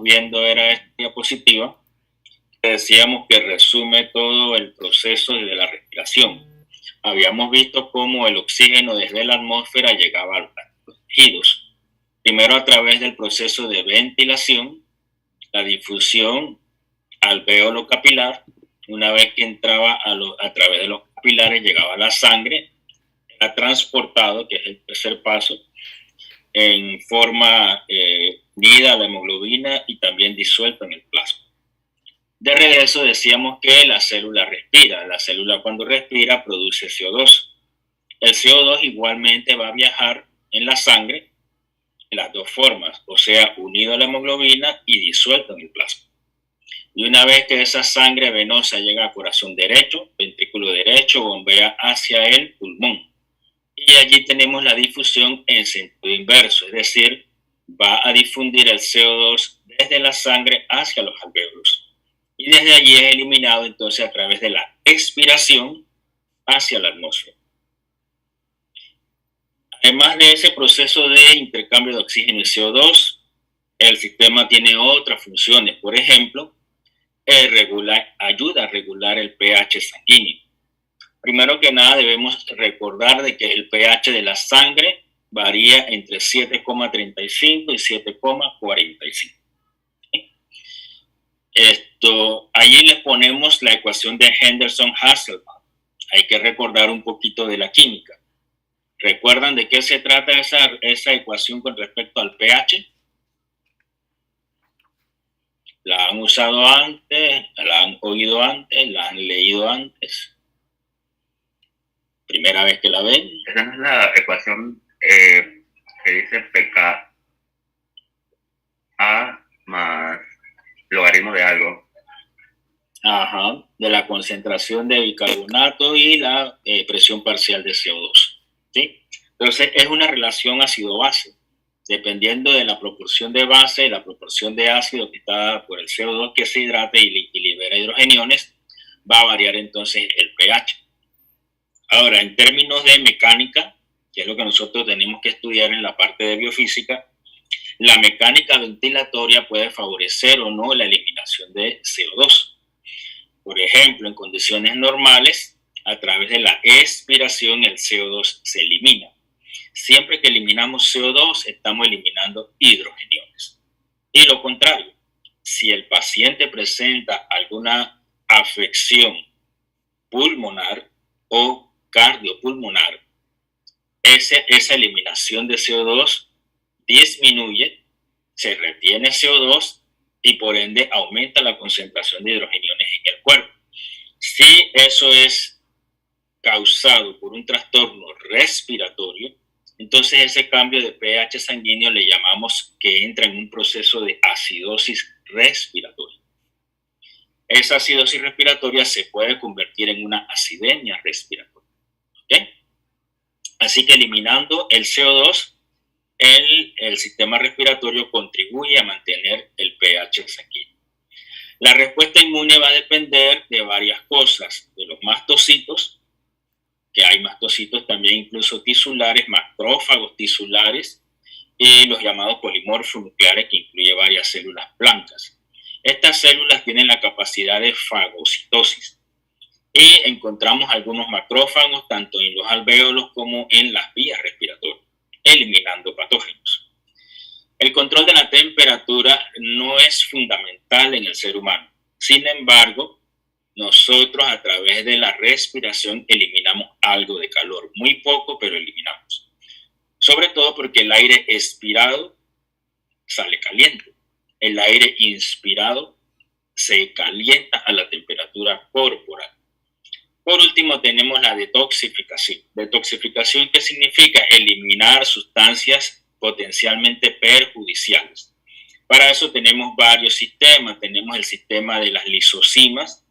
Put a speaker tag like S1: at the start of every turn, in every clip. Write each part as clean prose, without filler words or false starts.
S1: viendo era esta diapositiva, que decíamos que resume todo el proceso de la respiración. Habíamos visto cómo el oxígeno desde la atmósfera llegaba a los tejidos, primero a través del proceso de ventilación, la difusión alvéolo capilar. Una vez que entraba a través de los capilares, llegaba a la sangre, era transportado, que es el tercer paso, en forma unida a la hemoglobina y también disuelto en el plasma. De regreso decíamos que la célula respira. La célula cuando respira produce CO2. El CO2 igualmente va a viajar en la sangre en las dos formas, o sea, unido a la hemoglobina y disuelto en el plasma. Y una vez que esa sangre venosa llega al corazón derecho, ventrículo derecho, bombea hacia el pulmón. Y allí tenemos la difusión en sentido inverso, es decir, va a difundir el CO2 desde la sangre hacia los alvéolos. Y desde allí es eliminado entonces a través de la expiración hacia la atmósfera. Además de ese proceso de intercambio de oxígeno y CO2, el sistema tiene otras funciones. Por ejemplo, ayuda a regular el pH sanguíneo. Primero que nada debemos recordar de que el pH de la sangre varía entre 7,35 y 7,45. Allí les ponemos la ecuación de Henderson-Hasselbalch. Hay que recordar un poquito de la química. ¿Recuerdan de qué se trata esa ecuación con respecto al pH? ¿La han usado antes? ¿La han oído antes? ¿La han leído antes? ¿Primera vez que la ven?
S2: Esa no es la ecuación que dice pKa más logaritmo de algo.
S1: Ajá, de la concentración de bicarbonato y la presión parcial de CO2. ¿Sí? Entonces es una relación ácido-base. Dependiendo de la proporción de base y la proporción de ácido que está dada por el CO2 que se hidrata y libera hidrogeniones, va a variar entonces el pH. Ahora, en términos de mecánica, que es lo que nosotros tenemos que estudiar en la parte de biofísica, la mecánica ventilatoria puede favorecer o no la eliminación de CO2. Por ejemplo, en condiciones normales, a través de la expiración el CO2 se elimina. Siempre que eliminamos CO2, estamos eliminando hidrogeniones. Y lo contrario, si el paciente presenta alguna afección pulmonar o cardiopulmonar, esa eliminación de CO2 disminuye, se retiene CO2 y por ende aumenta la concentración de hidrogeniones en el cuerpo. Si eso es causado por un trastorno respiratorio, entonces ese cambio de pH sanguíneo le llamamos que entra en un proceso de acidosis respiratoria. Esa acidosis respiratoria se puede convertir en una acidemia respiratoria. ¿Okay? Así que eliminando el CO2, el sistema respiratorio contribuye a mantener el pH sanguíneo. La respuesta inmune va a depender de varias cosas, de los mastocitos, que hay mastocitos también incluso tisulares, macrófagos tisulares, y los llamados polimorfos nucleares, que incluye varias células blancas. Estas células tienen la capacidad de fagocitosis y encontramos algunos macrófagos tanto en los alvéolos como en las vías respiratorias, eliminando patógenos. El control de la temperatura no es fundamental en el ser humano. Sin embargo, nosotros a través de la respiración eliminamos algo de calor, muy poco, pero eliminamos. Sobre todo porque el aire expirado sale caliente. El aire inspirado se calienta a la temperatura corporal. Por último, tenemos la detoxificación. Detoxificación, ¿qué significa? Eliminar sustancias potencialmente perjudiciales. Para eso tenemos varios sistemas. Tenemos el sistema de las lisocimas,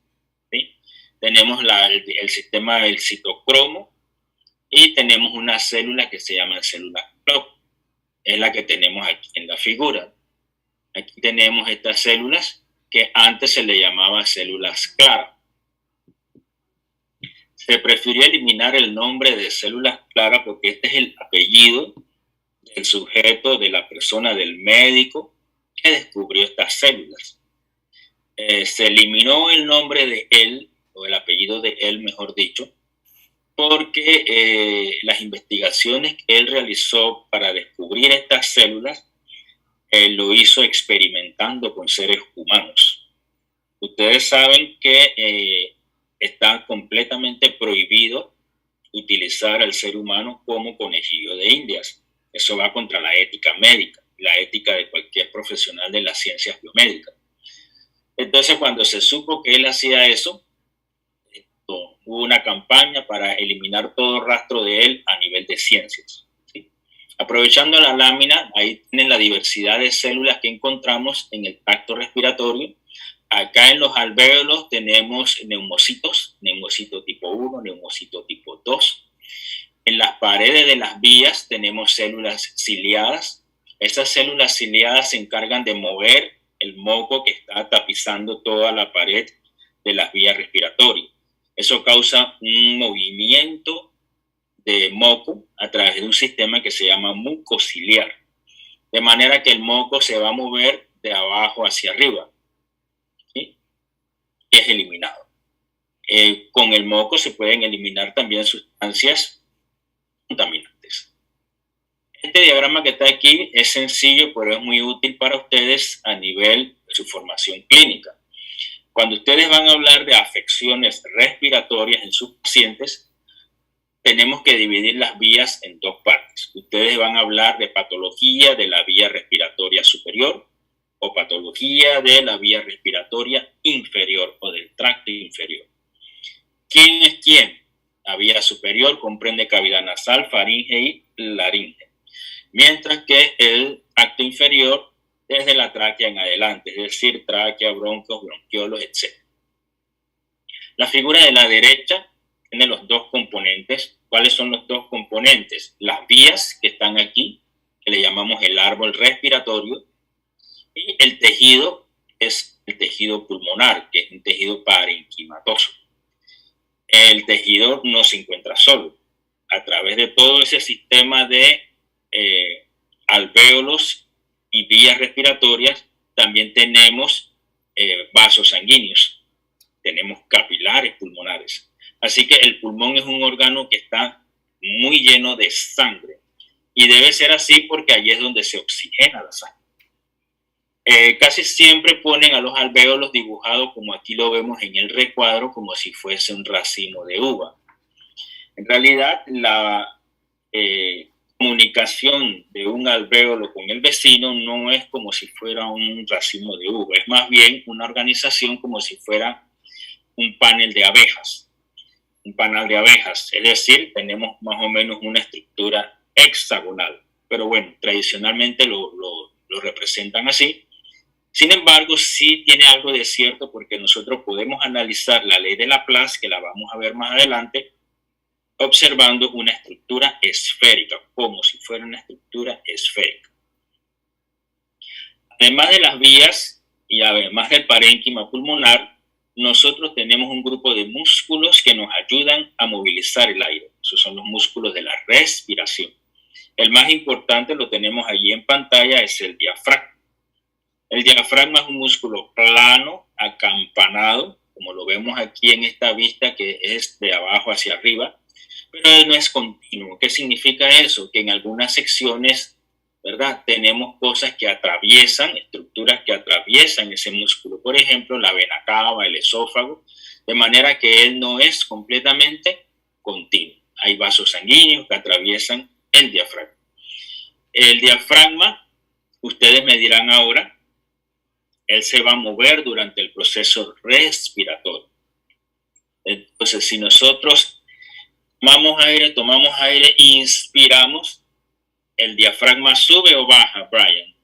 S1: ¿sí? Tenemos el sistema del citocromo y tenemos una célula que se llama célula Clock. Es la que tenemos aquí en la figura. Aquí tenemos estas células que antes se le llamaba células claras. Se prefirió eliminar el nombre de células claras porque este es el apellido del sujeto, de la persona, del médico que descubrió estas células. Se eliminó el nombre de él, o el apellido de él, mejor dicho, porque las investigaciones que él realizó para descubrir estas células lo hizo experimentando con seres humanos. Ustedes saben que está completamente prohibido utilizar al ser humano como conejillo de indias. Eso va contra la ética médica, la ética de cualquier profesional de las ciencias biomédicas. Entonces, cuando se supo que él hacía eso, hubo una campaña para eliminar todo rastro de él a nivel de ciencias. ¿Sí? Aprovechando la lámina, ahí tienen la diversidad de células que encontramos en el tracto respiratorio. Acá en los alvéolos tenemos neumocitos, neumocito tipo 1, neumocito tipo 2. En las paredes de las vías tenemos células ciliadas. Esas células ciliadas se encargan de mover el moco que está tapizando toda la pared de las vías respiratorias. Eso causa un movimiento de moco a través de un sistema que se llama mucociliar. De manera que el moco se va a mover de abajo hacia arriba. ¿Sí? Y es eliminado. Con el moco se pueden eliminar también sustancias contaminantes. Este diagrama que está aquí es sencillo, pero es muy útil para ustedes a nivel de su formación clínica. Cuando ustedes van a hablar de afecciones respiratorias en sus pacientes, tenemos que dividir las vías en dos partes. Ustedes van a hablar de patología de la vía respiratoria superior o patología de la vía respiratoria inferior o del tracto inferior. ¿Quién es quién? La vía superior comprende cavidad nasal, faringe y laringe, mientras que el tracto inferior desde la tráquea en adelante, es decir, tráquea, broncos, bronquiolos, etc. La figura de la derecha tiene los dos componentes. ¿Cuáles son los dos componentes? Las vías que están aquí, que le llamamos el árbol respiratorio, y el tejido es el tejido pulmonar, que es un tejido parenquimatoso. El tejido no se encuentra solo. A través de todo ese sistema de alvéolos y vías respiratorias, también tenemos vasos sanguíneos, tenemos capilares pulmonares. Así que el pulmón es un órgano que está muy lleno de sangre y debe ser así porque allí es donde se oxigena la sangre. Casi siempre ponen a los alvéolos dibujados como aquí lo vemos en el recuadro, como si fuese un racimo de uva. En realidad, la comunicación de un alvéolo con el vecino no es como si fuera un racimo de uva, es más bien una organización como si fuera un panel de abejas. Un panel de abejas, es decir, tenemos más o menos una estructura hexagonal, pero bueno, tradicionalmente lo representan así. Sin embargo, sí tiene algo de cierto porque nosotros podemos analizar la ley de Laplace, que la vamos a ver más adelante, observando una estructura esférica, como si fuera una estructura esférica. Además de las vías y además del parénquima pulmonar, nosotros tenemos un grupo de músculos que nos ayudan a movilizar el aire. Esos son los músculos de la respiración. El más importante, lo tenemos allí en pantalla, es el diafragma. El diafragma es un músculo plano, acampanado, como lo vemos aquí en esta vista que es de abajo hacia arriba, pero él no es continuo. ¿Qué significa eso? Que en algunas secciones, ¿verdad?, tenemos cosas que atraviesan, estructuras que atraviesan ese músculo. Por ejemplo, la vena cava, el esófago, de manera que él no es completamente continuo. Hay vasos sanguíneos que atraviesan el diafragma. El diafragma, ustedes me dirán ahora, él se va a mover durante el proceso respiratorio. Entonces, si nosotros tomamos aire e inspiramos, ¿el diafragma sube o baja, Brian?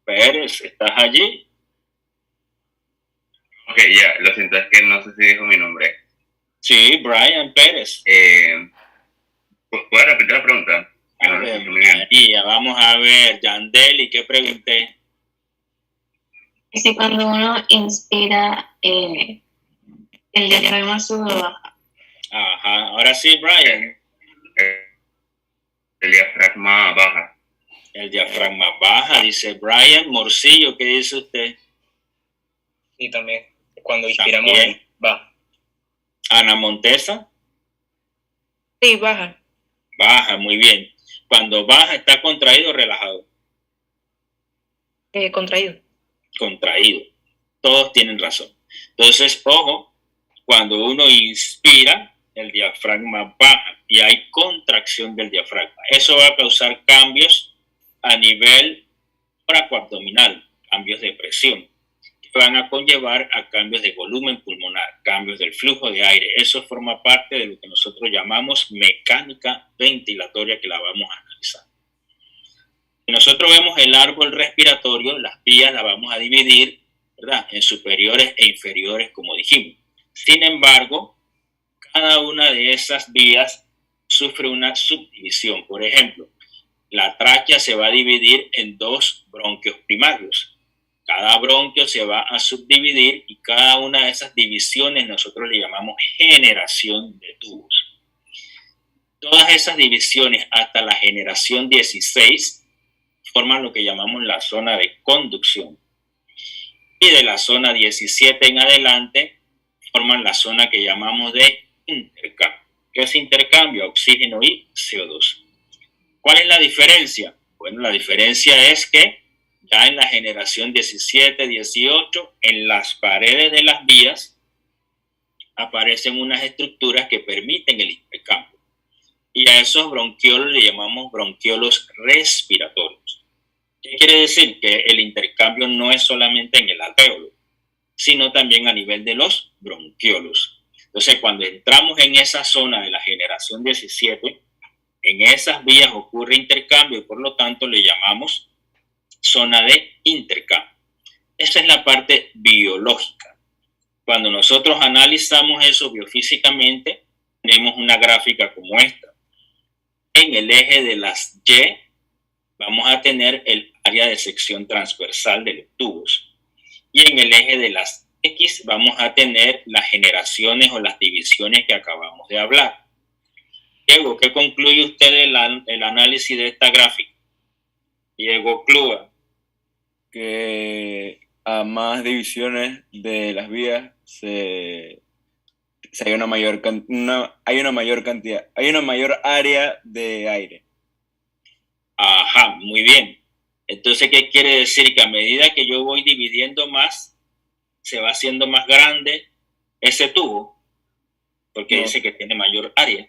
S1: Pérez, ¿estás allí?
S2: Ok, ya, lo siento, es que no sé si dijo mi nombre.
S1: Sí, Brian Pérez.
S2: ¿Puedes repetir la pregunta?
S1: A ver, María, vamos a ver, Yandeli, ¿qué pregunté?
S3: Si cuando uno inspira, el diafragma sube o baja.
S1: Ajá, ahora sí, Brian.
S2: El diafragma baja.
S1: El diafragma baja, dice Brian. Morcillo, ¿qué dice usted?
S4: Y también cuando inspiramos
S1: También.
S4: baja.
S1: Ana Montesa,
S5: Sí, baja.
S1: baja, muy bien. Cuando baja, ¿está contraído o relajado?
S5: Contraído.
S1: Contraído. Todos tienen razón. Entonces, ojo, cuando uno inspira, el diafragma baja y hay contracción del diafragma. Eso va a causar cambios a nivel toracoabdominal, cambios de presión, que van a conllevar a cambios de volumen pulmonar, cambios del flujo de aire. Eso forma parte de lo que nosotros llamamos mecánica ventilatoria, que la vamos a analizar. Si nosotros vemos el árbol respiratorio, las vías las vamos a dividir, ¿verdad?, en superiores e inferiores, como dijimos. Sin embargo, cada una de esas vías sufre una subdivisión. Por ejemplo, la tráquea se va a dividir en 2 bronquios primarios. Cada bronquio se va a subdividir y cada una de esas divisiones nosotros le llamamos generación de tubos. Todas esas divisiones hasta la generación 16 forman lo que llamamos la zona de conducción. Y de la zona 17 en adelante forman la zona que llamamos de intercambio. ¿Qué es intercambio? Oxígeno y CO2. ¿Cuál es la diferencia? Bueno, la diferencia es que ya en la generación 17, 18, en las paredes de las vías aparecen unas estructuras que permiten el intercambio. Y a esos bronquiolos le llamamos bronquiolos respiratorios. ¿Qué quiere decir? Que el intercambio no es solamente en el alvéolo, sino también a nivel de los bronquiolos. Entonces, cuando entramos en esa zona de la generación 17, en esas vías ocurre intercambio y por lo tanto le llamamos zona de intercambio. Esa es la parte biológica. Cuando nosotros analizamos eso biofísicamente, tenemos una gráfica como esta. En el eje de las Y vamos a tener el área de sección transversal de los tubos. Y en el eje de las X vamos a tener las generaciones o las divisiones que acabamos de hablar. Diego, ¿qué concluye usted del análisis de esta gráfica? Diego Clua.
S6: Que a más divisiones de las vías hay una mayor cantidad, hay una mayor área de aire.
S1: Ajá, muy bien. Entonces, ¿qué quiere decir? Que a medida que yo voy dividiendo más, se va haciendo más grande ese tubo, porque
S6: No.
S1: dice que tiene mayor área.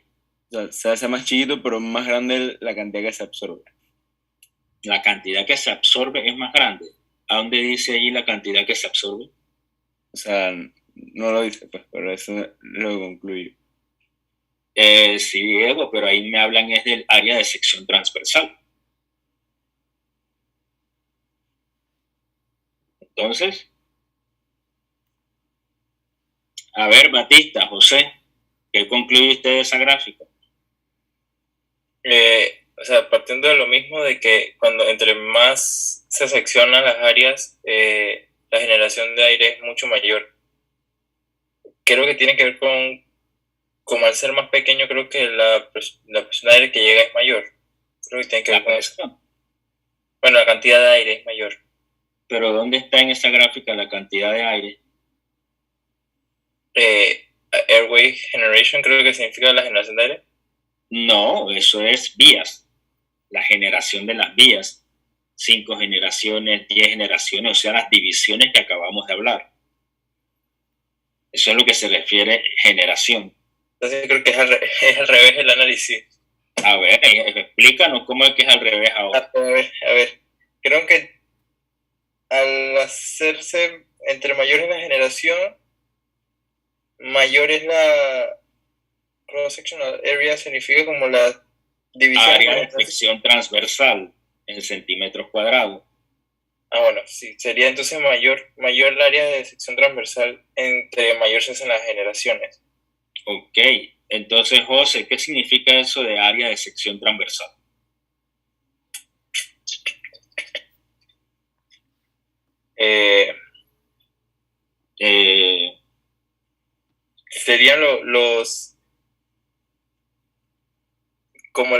S6: O sea, se hace más chiquito, pero más grande la cantidad que se absorbe.
S1: La cantidad que se absorbe es más grande. ¿A dónde dice allí la cantidad que se absorbe?
S6: O sea, no lo dice, pues, pero eso lo concluyo.
S1: Sí, Diego, pero ahí me hablan es del área de sección transversal. Entonces, a ver, Batista, José, ¿qué concluye usted de esa gráfica?
S4: O sea, partiendo de lo mismo de que cuando entre más se seccionan las áreas, la generación de aire es mucho mayor. Creo que tiene que ver con, como al ser más pequeño, creo que la presión de aire que llega es mayor. Creo que tiene que ver
S1: La
S4: con eso.
S1: presión.
S4: Bueno, la cantidad de aire es mayor.
S1: Pero ¿dónde está en esa gráfica la cantidad de aire?
S4: Airway generation creo que significa la generación de aire.
S1: No, eso es vías. La generación de las vías. 5 generaciones, 10 generaciones, o sea, las divisiones que acabamos de hablar. Eso es lo que se refiere generación.
S4: Entonces creo que es al revés el análisis.
S1: A ver, explícanos cómo es que es al revés ahora.
S4: A ver. Creo que al hacerse entre mayor es la generación, mayor es la cross-sectional area, significa como la división.
S1: Área de sección transversal en centímetros cuadrados.
S4: Bueno, sí, sería entonces mayor el área de sección transversal, entre mayor se hacen las generaciones.
S1: Ok, entonces José, ¿qué significa eso de área de sección transversal?
S4: Serían los como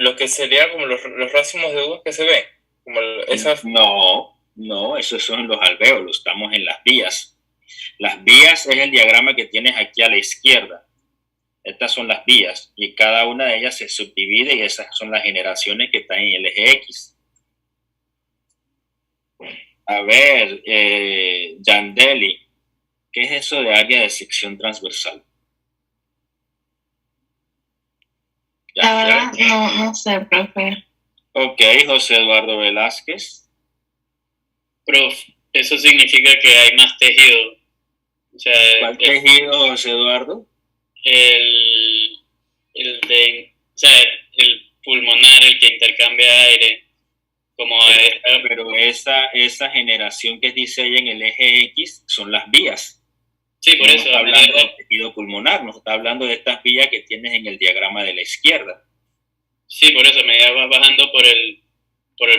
S4: lo que sería como los racimos de uvas que se ven. Como esas...
S1: No, esos son los alvéolos, estamos en las vías. Las vías es el diagrama que tienes aquí a la izquierda. Estas son las vías y cada una de ellas se subdivide y esas son las generaciones que están en el eje X. A ver, Yandeli, ¿qué es eso de área de sección transversal?
S3: La verdad, no sé, profe.
S1: Ok, José Eduardo Velázquez.
S7: Prof, eso significa que hay más tejido. O sea,
S1: ¿Cuál tejido, José Eduardo?
S7: el pulmonar, el que intercambia aire. Como
S1: Pero esa generación que dice ahí en el eje X son las vías.
S7: sí, por
S1: No
S7: eso.
S1: está hablando del tejido pulmonar, nos está hablando de estas vías que tienes en el diagrama de la izquierda.
S7: Sí, por eso, a medida vas bajando por el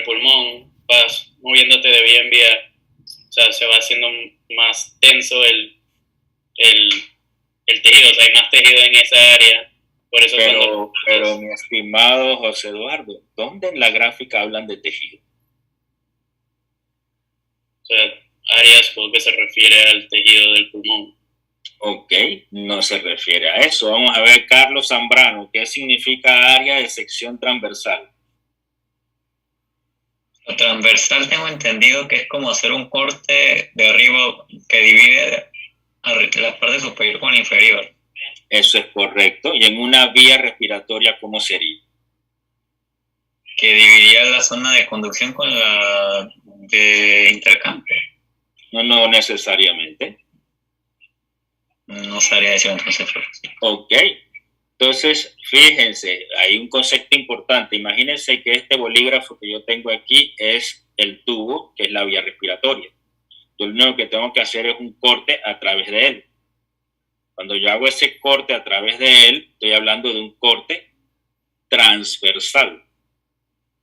S7: pulmón, vas moviéndote de vía en vía. O sea, se va haciendo más tenso el tejido, o sea, hay más tejido en esa área. Por eso
S1: Pero mi estimado José Eduardo, ¿dónde en la gráfica hablan de tejido?
S7: O sea, área supongo que se refiere al tejido del pulmón.
S1: Ok, no se refiere a eso. Vamos a ver, Carlos Zambrano, ¿qué significa área de sección transversal?
S8: Lo transversal tengo entendido que es como hacer un corte de arriba que divide la parte superior con la inferior.
S1: Eso es correcto. ¿Y en una vía respiratoria cómo sería?
S8: Que dividiría la zona de conducción con la de intercambio.
S1: No necesariamente.
S8: No sabría decir entonces.
S1: Ok. Entonces, fíjense, hay un concepto importante. Imagínense que este bolígrafo que yo tengo aquí es el tubo, que es la vía respiratoria. Yo lo único que tengo que hacer es un corte a través de él. Cuando yo hago ese corte a través de él, estoy hablando de un corte transversal.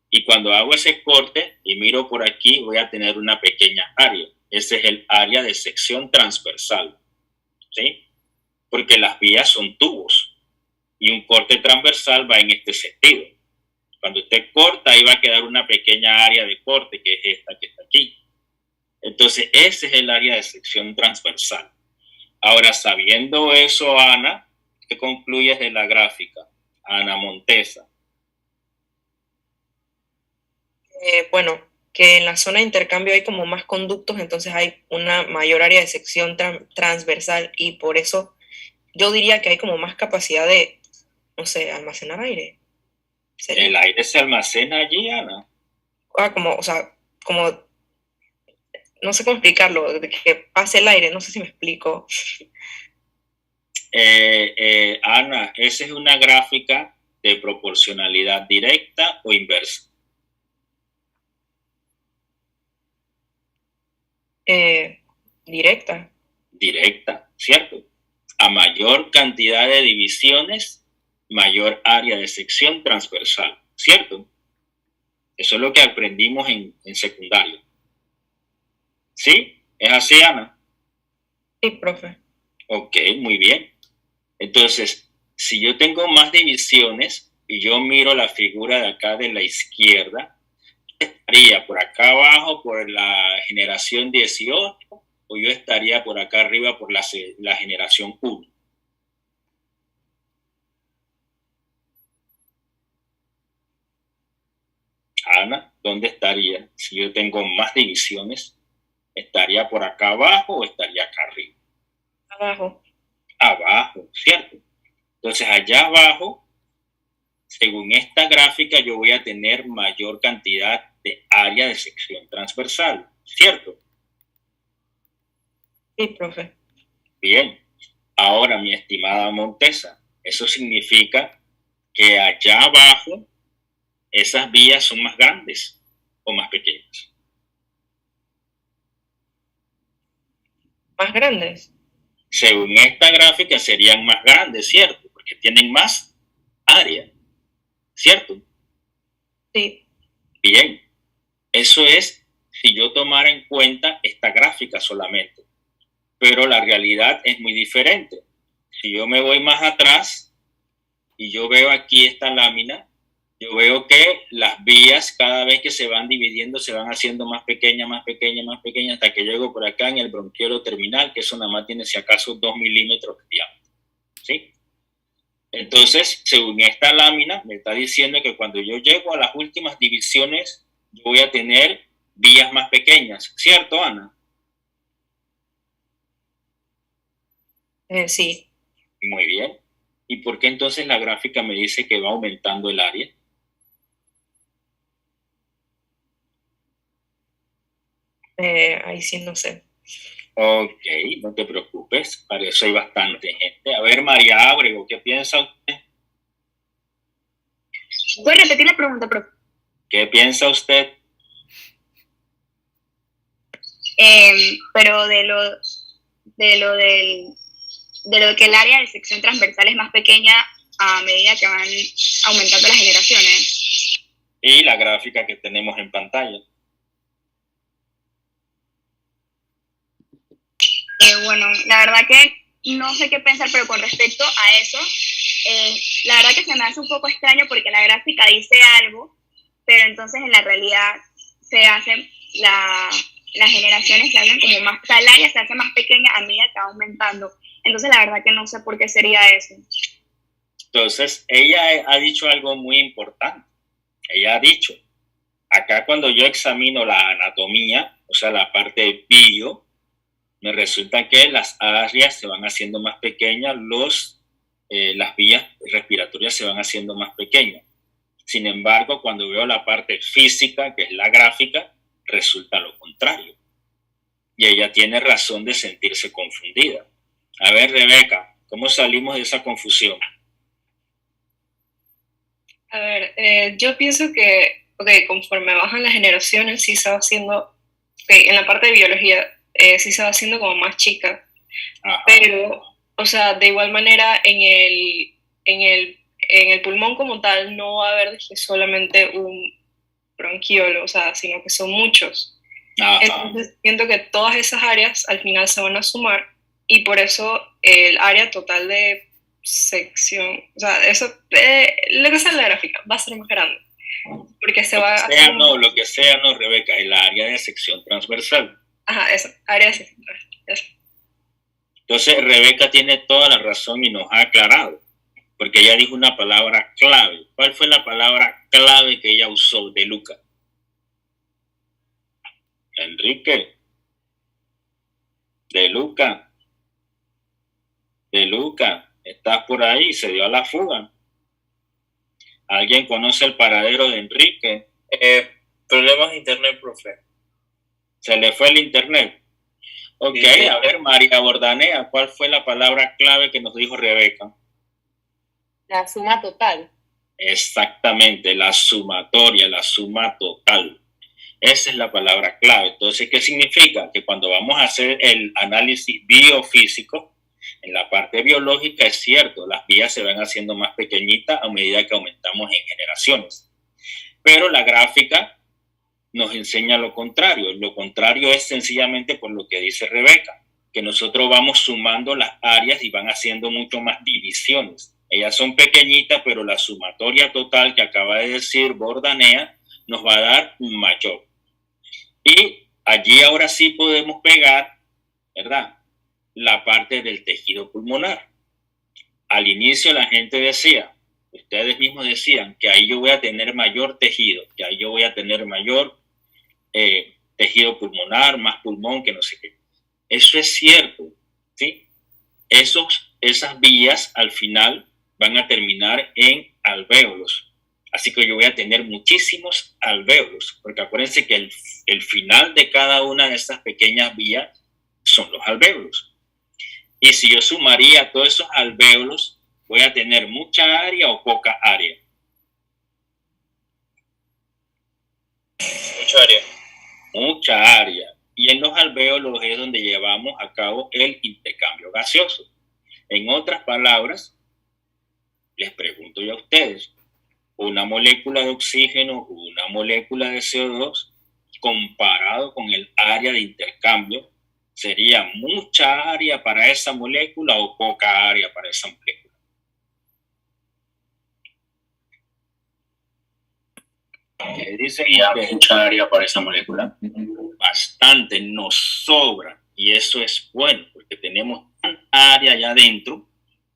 S1: Y cuando hago ese corte y miro por aquí, voy a tener una pequeña área. Ese es el área de sección transversal. ¿Sí? Porque las vías son tubos. Y un corte transversal va en este sentido. Cuando usted corta, ahí va a quedar una pequeña área de corte, que es esta que está aquí. Entonces, ese es el área de sección transversal. Ahora, sabiendo eso, Ana, ¿qué concluyes de la gráfica? Ana Montesa.
S5: Bueno, que en la zona de intercambio hay como más conductos, entonces hay una mayor área de sección transversal y por eso yo diría que hay como más capacidad de, no sé, almacenar aire. ¿Sería?
S1: ¿El aire se almacena allí, Ana?
S5: Como, no sé cómo explicarlo, de que pase el aire, no sé si me explico.
S1: Ana, ¿esa es una gráfica de proporcionalidad directa o inversa?
S5: Directa.
S1: Directa, ¿cierto? A mayor cantidad de divisiones, mayor área de sección transversal, ¿cierto? Eso es lo que aprendimos en secundaria. ¿Sí? ¿Es así, Ana?
S5: Sí, profe.
S1: Ok, muy bien. Entonces, si yo tengo más divisiones y yo miro la figura de acá de la izquierda, estaría por acá abajo por la generación 18 o yo estaría por acá arriba por la generación 1. Ana, ¿dónde estaría? Si yo tengo más divisiones, ¿estaría por acá abajo o estaría acá arriba?
S5: Abajo.
S1: Abajo, ¿cierto? Entonces allá abajo, según esta gráfica, yo voy a tener mayor cantidad de área de sección transversal, ¿cierto?
S5: Sí, profe.
S1: Bien. Ahora, mi estimada Montesa, eso significa que allá abajo esas vías son más grandes o más pequeñas.
S5: Más grandes.
S1: Según esta gráfica serían más grandes, ¿cierto? Porque tienen más área, ¿cierto?
S5: Sí.
S1: Bien, eso es si yo tomara en cuenta esta gráfica solamente, pero la realidad es muy diferente. Si yo me voy más atrás y yo veo aquí esta lámina, yo veo que las vías cada vez que se van dividiendo se van haciendo más pequeñas, más pequeñas, más pequeñas, hasta que llego por acá en el bronquiolo terminal, que eso nada más tiene si acaso 2 milímetros de diámetro, ¿sí? Entonces, según esta lámina, me está diciendo que cuando yo llego a las últimas divisiones, yo voy a tener vías más pequeñas, ¿cierto, Ana?
S5: Sí.
S1: Muy bien. ¿Y por qué entonces la gráfica me dice que va aumentando el área?
S5: Ahí sí no sé.
S1: Ok, no te preocupes, para eso hay bastante gente. A ver, María Ábrego, ¿qué piensa usted?
S9: ¿Puedes repetir la pregunta, profe?
S1: ¿Qué piensa usted?
S9: Pero de lo que el área de sección transversal es más pequeña a medida que van aumentando las generaciones.
S1: Y la gráfica que tenemos en pantalla.
S9: Bueno, la verdad que no sé qué pensar, pero con respecto a eso, la verdad que se me hace un poco extraño porque la gráfica dice algo, pero entonces en la realidad se hacen las generaciones se hacen como más, o sea, el área se hace más pequeña a medida que va aumentando. Entonces la verdad que no sé por qué sería eso.
S1: Entonces, ella ha dicho algo muy importante. Ella ha dicho, acá cuando yo examino la anatomía, o sea, la parte bio, me resulta que las áreas se van haciendo más pequeñas, las vías respiratorias se van haciendo más pequeñas. Sin embargo, cuando veo la parte física, que es la gráfica, resulta lo contrario. Y ella tiene razón de sentirse confundida. A ver, Rebeca, ¿cómo salimos de esa confusión?
S5: A ver, yo pienso que, conforme bajan las generaciones, sí se va haciendo, en la parte de biología, sí se va haciendo como más chica. Ajá. Pero, o sea, de igual manera, en el pulmón como tal, no va a haber solamente un bronquiolo, o sea, sino que son muchos. Ajá. Entonces, siento que todas esas áreas al final se van a sumar y por eso el área total de sección, o sea, eso, lo que sea en la gráfica, va a ser más grande. Porque se va a hacer
S1: lo que sea, no, Rebeca, el área de sección transversal.
S5: Ajá, eso, área de sección transversal. Eso.
S1: Entonces, Rebeca tiene toda la razón y nos ha aclarado, porque ella dijo una palabra clave. ¿Cuál fue la palabra clave que ella usó de Luca? Enrique. De Luca. ¿Estás por ahí? Se dio a la fuga. ¿Alguien conoce el paradero de Enrique?
S4: Problemas de internet, profe.
S1: ¿Se le fue el internet? Ok, sí. A ver, María Bordanea, ¿cuál fue la palabra clave que nos dijo Rebeca?
S5: La suma total.
S1: Exactamente, la sumatoria, la suma total. Esa es la palabra clave. Entonces, ¿qué significa? Que cuando vamos a hacer el análisis biofísico, en la parte biológica es cierto, las vías se van haciendo más pequeñitas a medida que aumentamos en generaciones. Pero la gráfica nos enseña lo contrario. Lo contrario es sencillamente por lo que dice Rebeca, que nosotros vamos sumando las áreas y van haciendo mucho más divisiones. Ellas son pequeñitas, pero la sumatoria total que acaba de decir Bordanea nos va a dar un mayor. Y allí ahora sí podemos pegar, ¿verdad?, la parte del tejido pulmonar. Al inicio la gente decía, ustedes mismos decían, que ahí yo voy a tener mayor tejido, que ahí yo voy a tener mayor tejido pulmonar, más pulmón, que no sé qué. Eso es cierto, ¿sí? Esas vías al final van a terminar en alvéolos. Así que yo voy a tener muchísimos alvéolos, porque acuérdense que el final de cada una de esas pequeñas vías son los alvéolos. Y si yo sumaría todos esos alvéolos, voy a tener mucha área o poca área.
S4: Mucha área.
S1: Mucha área. Y en los alvéolos es donde llevamos a cabo el intercambio gaseoso. En otras palabras, les pregunto yo a ustedes, una molécula de oxígeno o una molécula de CO2 comparado con el área de intercambio, ¿sería mucha área para esa molécula o poca área para esa molécula? Dice
S2: ¿Y mucha área para esa molécula?
S1: bastante, nos sobra, y eso es bueno, porque tenemos tanta área allá adentro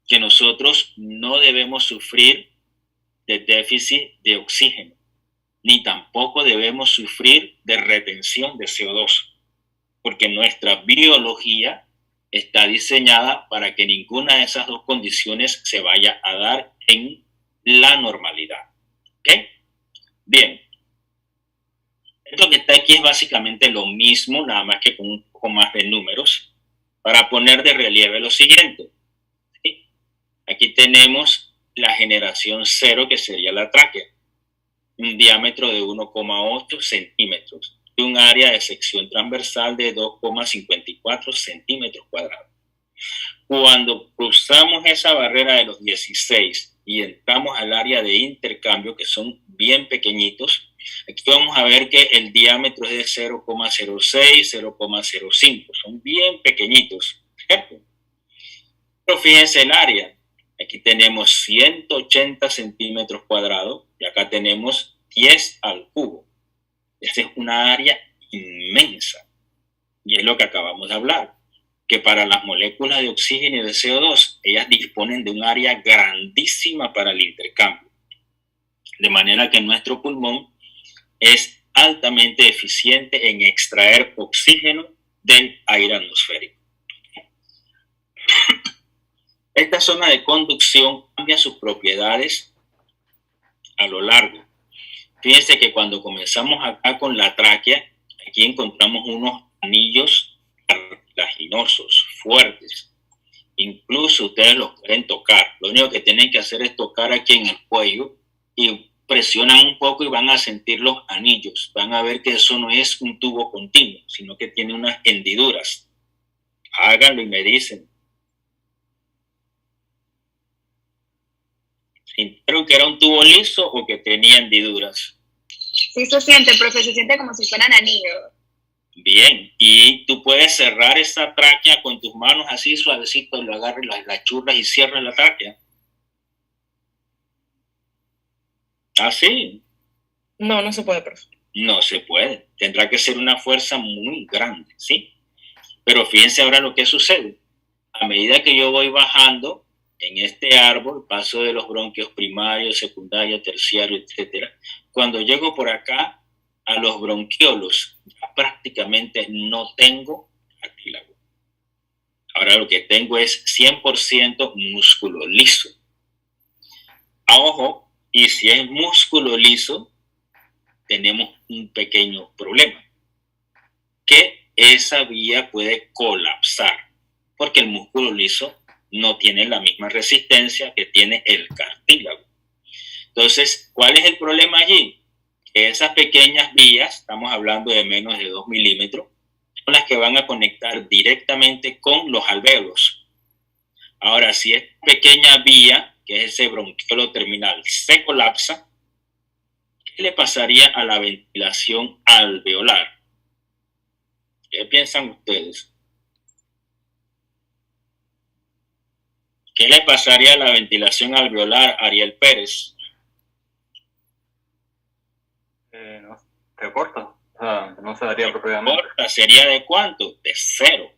S1: que nosotros no debemos sufrir de déficit de oxígeno, ni tampoco debemos sufrir de retención de CO2, porque nuestra biología está diseñada para que ninguna de esas dos condiciones se vaya a dar en la normalidad. ¿Ok? Bien. Esto que está aquí es básicamente lo mismo, nada más que con un poco más de números, para poner de relieve lo siguiente. ¿Sí? Aquí tenemos la generación cero, que sería la tráquea, un diámetro de 1,8 centímetros, de un área de sección transversal de 2,54 centímetros cuadrados. Cuando cruzamos esa barrera de los 16 y entramos al área de intercambio, que son bien pequeñitos, aquí vamos a ver que el diámetro es de 0,06, 0,05, son bien pequeñitos, ¿cierto? Pero fíjense el área, aquí tenemos 180 centímetros cuadrados y acá tenemos 10 al cubo. Esta es una área inmensa y es lo que acabamos de hablar, que para las moléculas de oxígeno y de CO2, ellas disponen de un área grandísima para el intercambio, de manera que nuestro pulmón es altamente eficiente en extraer oxígeno del aire atmosférico. Esta zona de conducción cambia sus propiedades a lo largo. Fíjense que cuando comenzamos acá con la tráquea, aquí encontramos unos anillos cartilaginosos, fuertes. Incluso ustedes los pueden tocar. Lo único que tienen que hacer es tocar aquí en el cuello y presionan un poco y van a sentir los anillos. Van a ver que eso no es un tubo continuo, sino que tiene unas hendiduras. Háganlo y me dicen. ¿Sintieron que era un tubo liso o que tenía hendiduras?
S9: Sí se siente, profe, se siente como si fueran anillos.
S1: Bien, y tú puedes cerrar esa tráquea con tus manos así suavecito, lo agarres las churras y cierras la tráquea. ¿Así?
S5: No, no se puede, profe.
S1: No se puede. Tendrá que ser una fuerza muy grande, ¿sí? Pero fíjense ahora lo que sucede. A medida que yo voy bajando en este árbol, paso de los bronquios primarios, secundarios, terciarios, etcétera. Cuando llego por acá a los bronquiolos, ya prácticamente no tengo cartílago. Ahora lo que tengo es 100% músculo liso. A ojo, y si es músculo liso, tenemos un pequeño problema, que esa vía puede colapsar, porque el músculo liso no tiene la misma resistencia que tiene el cartílago. Entonces, ¿cuál es el problema allí? Que esas pequeñas vías, estamos hablando de menos de 2 milímetros, son las que van a conectar directamente con los alvéolos. Ahora, si esta pequeña vía, que es ese bronquiolo terminal, se colapsa, ¿qué le pasaría a la ventilación alveolar? ¿Qué piensan ustedes? ¿Qué le pasaría a la ventilación alveolar, Ariel Pérez?
S10: No, se corta, o sea, no se daría propiamente.
S1: Corta, ¿sería de cuánto? De 0.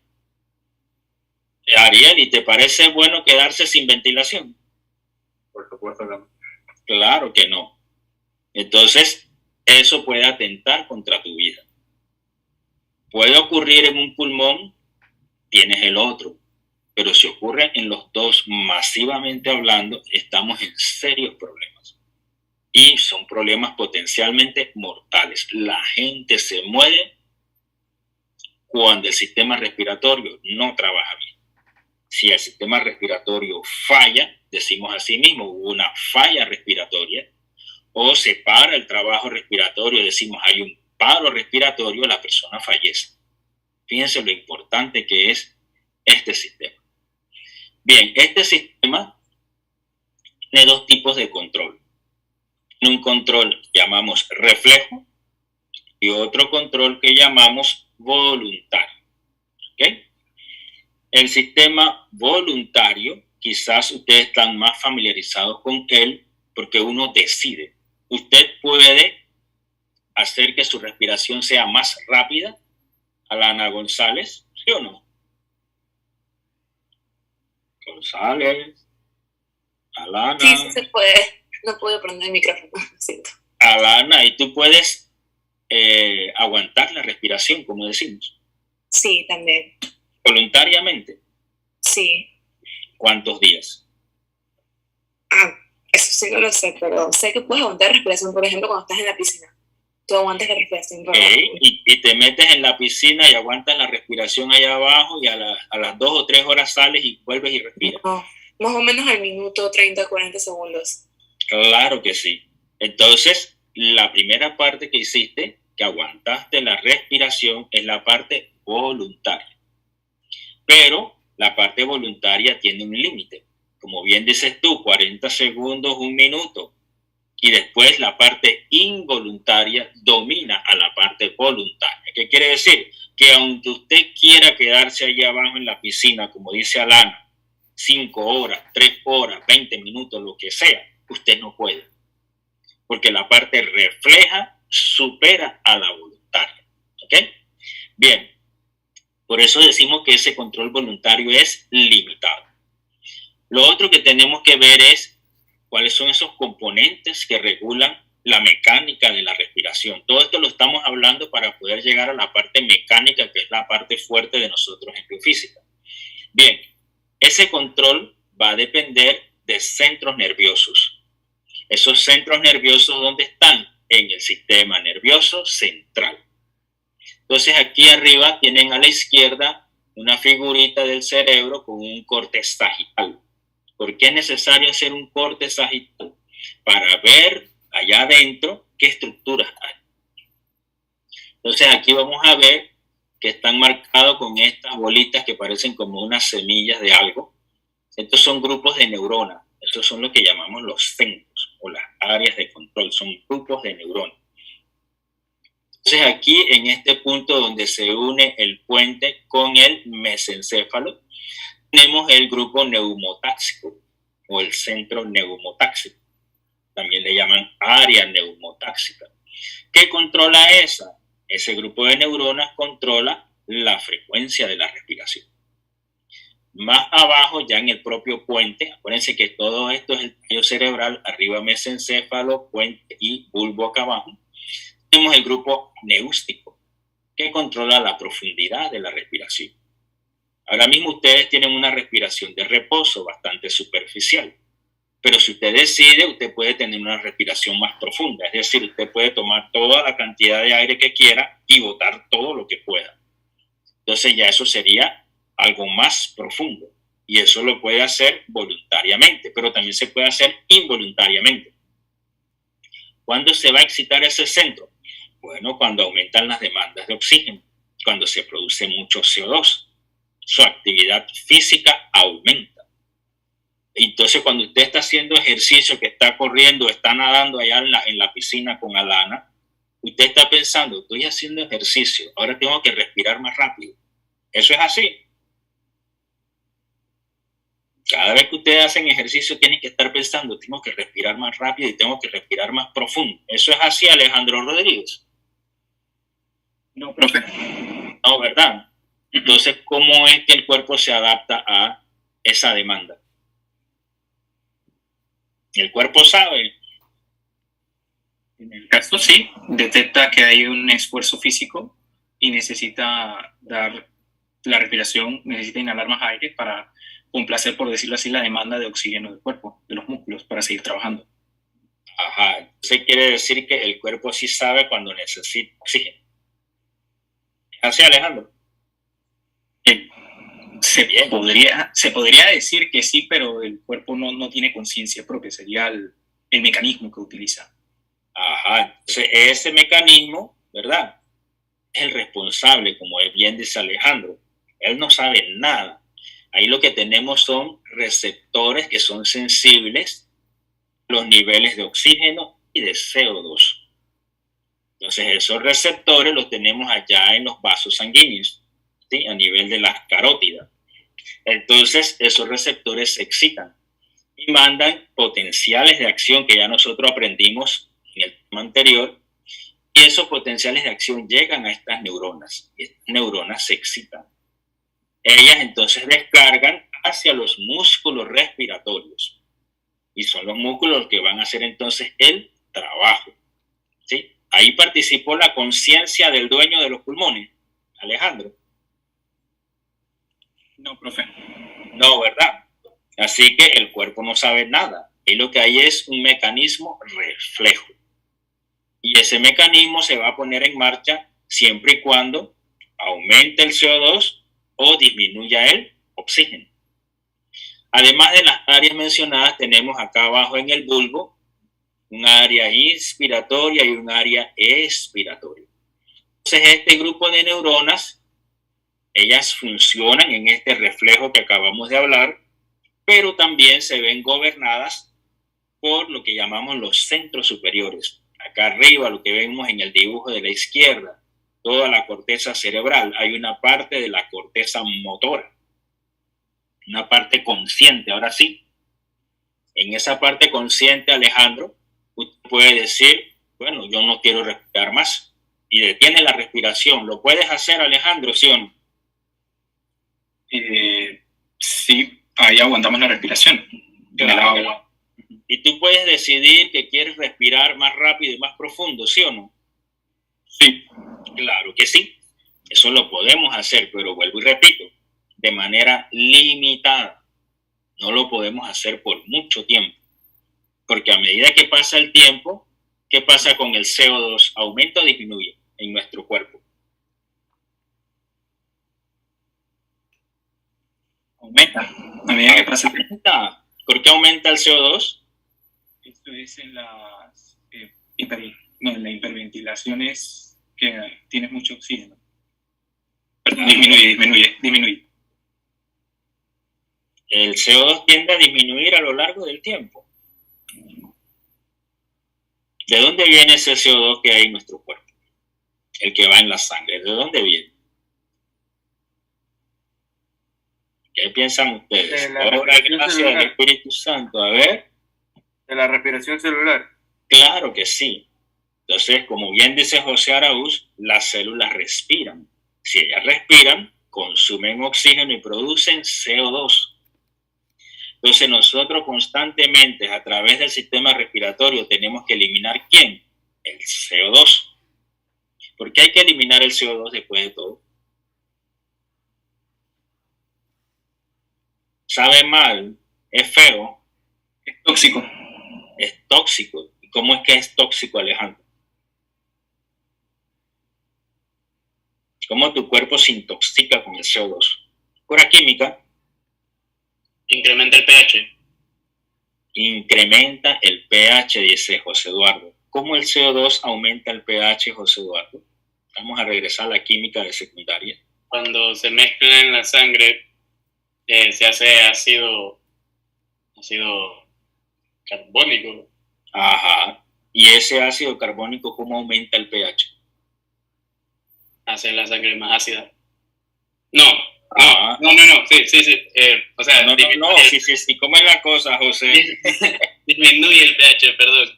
S1: Ariel, ¿y te parece bueno quedarse sin ventilación?
S10: Por supuesto que no.
S1: Claro que no. Entonces, eso puede atentar contra tu vida. Puede ocurrir en un pulmón, tienes el otro. Pero si ocurre en los dos, masivamente hablando, estamos en serios problemas. Y son problemas potencialmente mortales. La gente se muere cuando el sistema respiratorio no trabaja bien. Si el sistema respiratorio falla, decimos así mismo, hubo una falla respiratoria, o se para el trabajo respiratorio, decimos hay un paro respiratorio, la persona fallece. Fíjense lo importante que es este sistema. Bien, este sistema tiene dos tipos de control. Un control que llamamos reflejo y otro control que llamamos voluntario. ¿Okay? El sistema voluntario, quizás ustedes están más familiarizados con él porque uno decide. Usted puede hacer que su respiración sea más rápida? Alana González, ¿sí o no? González, Alana.
S11: Sí, sí se puede. No puedo prender el micrófono, lo siento.
S1: Alana, y tú puedes aguantar la respiración, como decimos.
S11: Sí, también.
S1: Voluntariamente.
S11: Sí.
S1: ¿Cuántos días?
S11: Eso sí no lo sé, pero sé que puedes aguantar respiración, por ejemplo, cuando estás en la piscina. Tú aguantas la respiración.
S1: Y te metes en la piscina y aguantas la respiración allá abajo y a las 2 o 3 horas sales y vuelves y respiras.
S11: No, más o menos al minuto 30, 40 segundos.
S1: Claro que sí. Entonces, la primera parte que hiciste, que aguantaste la respiración, es la parte voluntaria. Pero la parte voluntaria tiene un límite. Como bien dices tú, 40 segundos, 1 minuto. Y después la parte involuntaria domina a la parte voluntaria. ¿Qué quiere decir? Que aunque usted quiera quedarse allá abajo en la piscina, como dice Alana, 5 horas, 3 horas, 20 minutos, lo que sea, usted no puede. Porque la parte refleja supera a la voluntaria. ¿Ok? Bien. Por eso decimos que ese control voluntario es limitado. Lo otro que tenemos que ver es cuáles son esos componentes que regulan la mecánica de la respiración. Todo esto lo estamos hablando para poder llegar a la parte mecánica, que es la parte fuerte de nosotros en biofísica. Bien, ese control va a depender de centros nerviosos. Esos centros nerviosos, ¿dónde están? En el sistema nervioso central. Entonces aquí arriba tienen a la izquierda una figurita del cerebro con un corte sagital. ¿Por qué es necesario hacer un corte sagital? Para ver allá adentro qué estructuras hay. Entonces aquí vamos a ver que están marcados con estas bolitas que parecen como unas semillas de algo. Estos son grupos de neuronas. Esos son lo que llamamos los centros o las áreas de control. Son grupos de neuronas. Entonces aquí en este punto donde se une el puente con el mesencéfalo, tenemos el grupo neumotáxico o el centro neumotáxico. También le llaman área neumotáxica. ¿Qué controla esa? Ese grupo de neuronas controla la frecuencia de la respiración. Más abajo, ya en el propio puente, acuérdense que todo esto es el tallo cerebral, arriba mesencéfalo, puente y bulbo acá abajo. Tenemos el grupo neústico, que controla la profundidad de la respiración. Ahora mismo ustedes tienen una respiración de reposo bastante superficial, pero si usted decide, usted puede tener una respiración más profunda, es decir, usted puede tomar toda la cantidad de aire que quiera y botar todo lo que pueda. Entonces ya eso sería algo más profundo y eso lo puede hacer voluntariamente, pero también se puede hacer involuntariamente. ¿Cuándo se va a excitar ese centro? Bueno, cuando aumentan las demandas de oxígeno, cuando se produce mucho CO2. Su actividad física aumenta. Entonces, cuando usted está haciendo ejercicio, que está corriendo, está nadando allá en la piscina con Alana, usted está pensando, estoy haciendo ejercicio, ahora tengo que respirar más rápido. Eso es así. Cada vez que ustedes hacen ejercicio, tienen que estar pensando, tengo que respirar más rápido y tengo que respirar más profundo. Eso es así, Alejandro Rodríguez.
S12: No, profe.
S1: No, ¿verdad? Entonces, ¿cómo es que el cuerpo se adapta a esa demanda? El cuerpo sabe.
S12: En el caso sí, detecta que hay un esfuerzo físico y necesita dar la respiración, necesita inhalar más aire para complacer, por decirlo así, la demanda de oxígeno del cuerpo, de los músculos, para seguir trabajando.
S1: Ajá, eso quiere decir que el cuerpo sí sabe cuando necesita oxígeno. ¿Así, Alejandro?
S12: Se podría decir que sí, pero el cuerpo no tiene conciencia propia, sería el mecanismo que utiliza.
S1: Ajá, entonces ese mecanismo, ¿verdad? Es el responsable, como bien dice Alejandro. Él no sabe nada. Ahí lo que tenemos son receptores que son sensibles a los niveles de oxígeno y de CO2. Entonces esos receptores los tenemos allá en los vasos sanguíneos, ¿sí? A nivel de las carótidas. Entonces esos receptores se excitan y mandan potenciales de acción que ya nosotros aprendimos en el tema anterior Y esos potenciales de acción llegan a estas neuronas. Y estas neuronas se excitan. Ellas entonces descargan hacia los músculos respiratorios. Y son los músculos que van a hacer entonces el trabajo. ¿Sí? Ahí participó la conciencia del dueño de los pulmones, Alejandro.
S12: No, profe.
S1: No, ¿verdad? Así que el cuerpo no sabe nada. Y lo que hay es un mecanismo reflejo. Y ese mecanismo se va a poner en marcha siempre y cuando aumente el CO2 o disminuya el oxígeno. Además de las áreas mencionadas, tenemos acá abajo en el bulbo un área inspiratoria y un área expiratoria. Entonces, este grupo de neuronas, ellas funcionan en este reflejo que acabamos de hablar, pero también se ven gobernadas por lo que llamamos los centros superiores. Acá arriba, lo que vemos en el dibujo de la izquierda, toda la corteza cerebral, hay una parte de la corteza motora, una parte consciente. Ahora sí, en esa parte consciente, Alejandro, usted puede decir, bueno, yo no quiero respirar más, y detiene la respiración. ¿Lo puedes hacer, Alejandro, sí o no?
S12: Sí, ahí aguantamos la respiración. En el agua.
S1: Y tú puedes decidir que quieres respirar más rápido y más profundo, ¿sí o no?
S12: Sí.
S1: Claro que sí. Eso lo podemos hacer, pero vuelvo y repito, de manera limitada. No lo podemos hacer por mucho tiempo. Porque a medida que pasa el tiempo, ¿qué pasa con el CO2? ¿Aumenta o disminuye en nuestro cuerpo?
S12: Aumenta. A medida que pasa el tiempo.
S1: ¿Por qué aumenta el CO2?
S12: Esto es en las en la hiperventilación es que tienes mucho oxígeno. Perdón, disminuye.
S1: El CO2 tiende a disminuir a lo largo del tiempo. ¿De dónde viene ese CO2 que hay en nuestro cuerpo? El que va en la sangre. ¿De dónde viene? ¿Qué piensan ustedes? Ahora, gracias al Espíritu Santo. A ver.
S10: ¿De la respiración celular?
S1: Claro que sí. Entonces, como bien dice José Araúz, las células respiran. Si ellas respiran, consumen oxígeno y producen CO2. Entonces, nosotros constantemente, a través del sistema respiratorio, tenemos que eliminar ¿quién? El CO2. ¿Por qué hay que eliminar el CO2 después de todo? Sabe mal, es feo.
S12: Es tóxico.
S1: Es tóxico. ¿Y cómo es que es tóxico, Alejandro? ¿Cómo tu cuerpo se intoxica con el CO2? Pura química.
S7: Incrementa el pH.
S1: Incrementa el pH, dice José Eduardo. ¿Cómo el CO2 aumenta el pH, José Eduardo? Vamos a regresar a la química de secundaria.
S7: Cuando se mezcla en la sangre, se hace ácido carbónico.
S1: Ajá. ¿Y ese ácido carbónico cómo aumenta el pH?
S7: Hace la sangre más ácida. No. Sí. O sea,
S1: sí. ¿Cómo es la cosa, José?
S7: Disminuye el pH, perdón.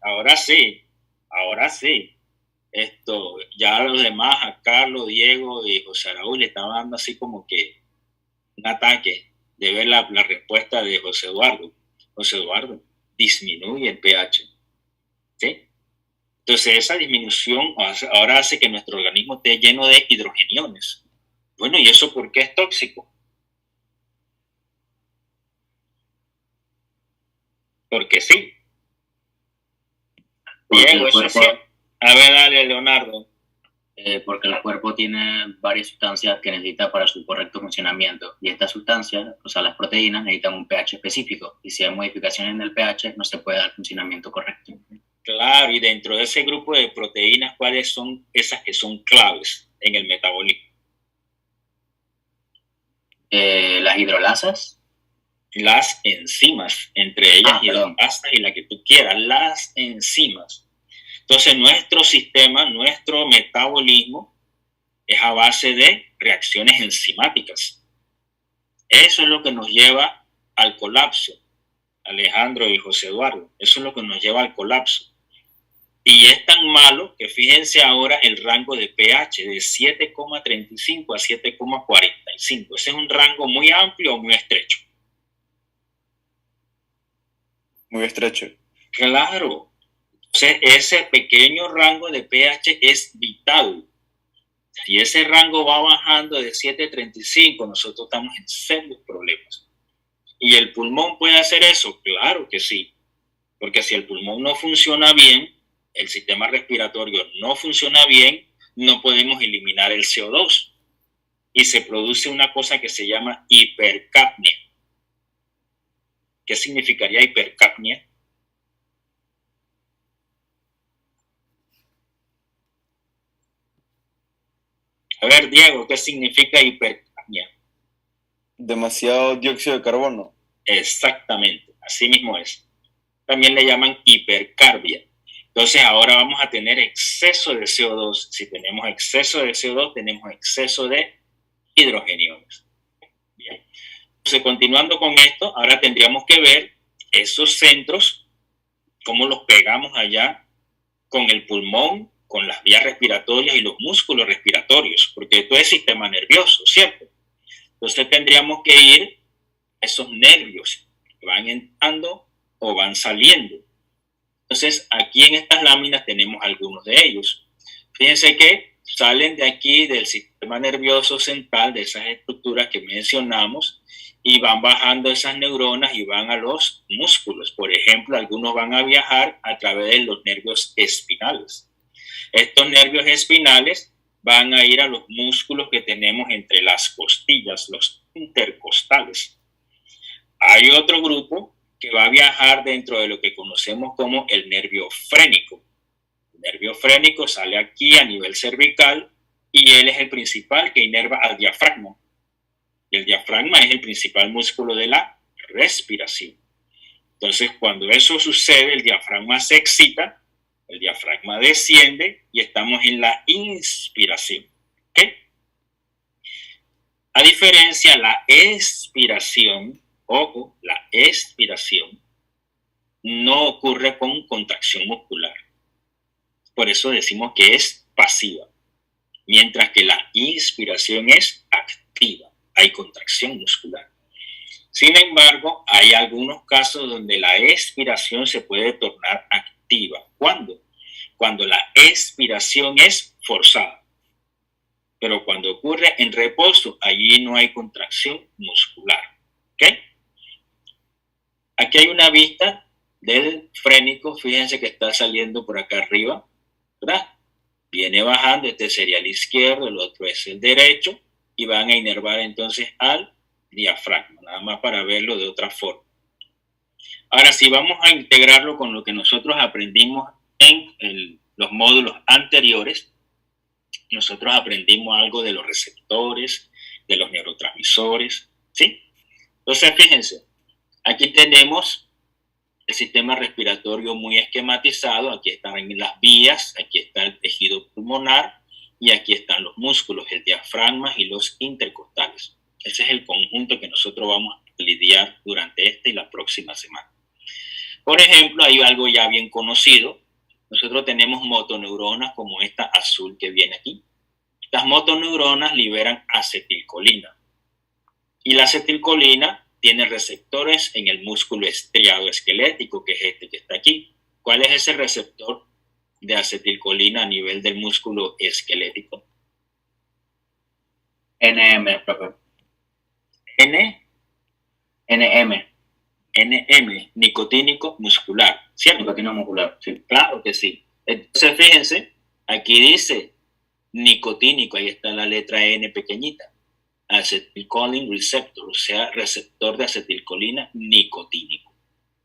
S1: Ahora sí. Ya los demás, a Carlos, Diego y José Araúz, le estaban dando así como que un ataque de ver la respuesta de José Eduardo. José Eduardo, disminuye el pH. ¿Sí? Entonces, esa disminución ahora hace que nuestro organismo esté lleno de hidrogeniones. Bueno, ¿y eso por qué es tóxico? Porque sí. Diego, eso es cierto. A ver, dale, Leonardo.
S13: Porque el cuerpo tiene varias sustancias que necesita para su correcto funcionamiento. Y estas sustancias, o sea, las proteínas, necesitan un pH específico. Y si hay modificaciones en el pH, no se puede dar funcionamiento correcto.
S1: Claro, y dentro de ese grupo de proteínas, ¿cuáles son esas que son claves en el metabolismo?
S13: Las hidrolasas.
S1: Las enzimas, entre ellas hidrolasas y la que tú quieras, las enzimas. Entonces, nuestro sistema, nuestro metabolismo es a base de reacciones enzimáticas. Eso es lo que nos lleva al colapso, Alejandro y José Eduardo. Eso es lo que nos lleva al colapso. Y es tan malo que fíjense ahora el rango de pH de 7,35 a 7,45. Ese es un rango muy amplio o muy estrecho.
S6: Muy estrecho.
S1: Claro. Entonces, ese pequeño rango de pH es vital. Si ese rango va bajando de 7,35, nosotros estamos en serios problemas. ¿Y el pulmón puede hacer eso? Claro que sí. Porque si el pulmón no funciona bien, el sistema respiratorio no funciona bien, no podemos eliminar el CO2. Y se produce una cosa que se llama hipercapnia. ¿Qué significaría hipercapnia? A ver, Diego, ¿qué significa hipercapnia?
S6: Demasiado dióxido de carbono.
S1: Exactamente, así mismo es. También le llaman hipercarbia. Entonces ahora vamos a tener exceso de CO2. Si tenemos exceso de CO2, tenemos exceso de hidrogeniones. Bien. Entonces, continuando con esto, ahora tendríamos que ver esos centros, cómo los pegamos allá con el pulmón, con las vías respiratorias y los músculos respiratorios, porque esto es sistema nervioso, ¿cierto? Entonces tendríamos que ir a esos nervios que van entrando o van saliendo. Entonces, aquí en estas láminas tenemos algunos de ellos. Fíjense que salen de aquí del sistema nervioso central, de esas estructuras que mencionamos, y van bajando esas neuronas y van a los músculos. Por ejemplo, algunos van a viajar a través de los nervios espinales. Estos nervios espinales van a ir a los músculos que tenemos entre las costillas, los intercostales. Hay otro grupo que va a viajar dentro de lo que conocemos como el nervio frénico. El nervio frénico sale aquí a nivel cervical y él es el principal que inerva al diafragma. Y el diafragma es el principal músculo de la respiración. Entonces, cuando eso sucede, el diafragma se excita, el diafragma desciende y estamos en la inspiración. ¿Ok? A diferencia, la expiración, ojo, la expiración no ocurre con contracción muscular. Por eso decimos que es pasiva, mientras que la inspiración es activa, hay contracción muscular. Sin embargo, hay algunos casos donde la expiración se puede tornar activa. ¿Cuándo? Cuando la expiración es forzada. Pero cuando ocurre en reposo, allí no hay contracción muscular. ¿Ok? Aquí hay una vista del frénico, fíjense que está saliendo por acá arriba, ¿verdad? Viene bajando, este sería el izquierdo, el otro es el derecho, y van a inervar entonces al diafragma, nada más para verlo de otra forma. Ahora, si vamos a integrarlo con lo que nosotros aprendimos en los módulos anteriores, nosotros aprendimos algo de los receptores, de los neurotransmisores, ¿sí? Entonces, fíjense, aquí tenemos el sistema respiratorio muy esquematizado, aquí están las vías, aquí está el tejido pulmonar y aquí están los músculos, el diafragma y los intercostales. Ese es el conjunto que nosotros vamos a lidiar durante esta y la próxima semana. Por ejemplo, hay algo ya bien conocido. Nosotros tenemos motoneuronas como esta azul que viene aquí. Las motoneuronas liberan acetilcolina. Y la acetilcolina tiene receptores en el músculo estriado esquelético, que es este que está aquí. ¿Cuál es ese receptor de acetilcolina a nivel del músculo esquelético?
S13: NM, profe.
S1: NM, nicotínico muscular, ¿cierto?
S13: Nicotina muscular, sí.
S1: Claro que sí. Entonces, fíjense, aquí dice nicotínico, ahí está la letra N pequeñita. Acetylcholine receptor, o sea, receptor de acetilcolina nicotínico.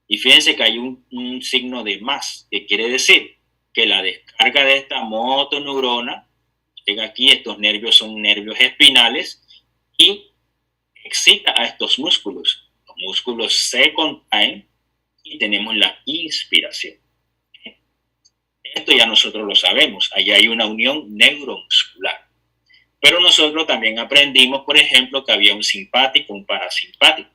S1: Y fíjense que hay un signo de más, que quiere decir que la descarga de esta motoneurona, aquí estos nervios son nervios espinales, y excita a estos músculos. Los músculos se contraen y tenemos la inspiración. Esto ya nosotros lo sabemos, allá hay una unión neuromuscular. Pero nosotros también aprendimos, por ejemplo, que había un simpático, un parasimpático.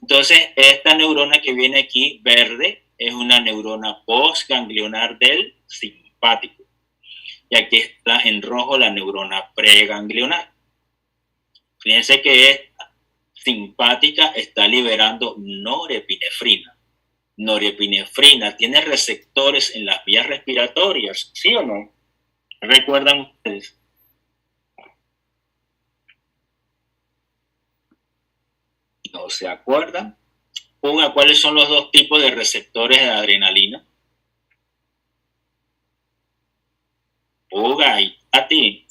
S1: Entonces, esta neurona que viene aquí, verde, es una neurona postganglionar del simpático. Y aquí está en rojo la neurona preganglionar. Fíjense que esta simpática está liberando norepinefrina. Norepinefrina tiene receptores en las vías respiratorias, ¿sí o no? ¿Recuerdan ustedes? ¿No se acuerdan? ¿Cuáles son los dos tipos de receptores de adrenalina? Puga y Tati.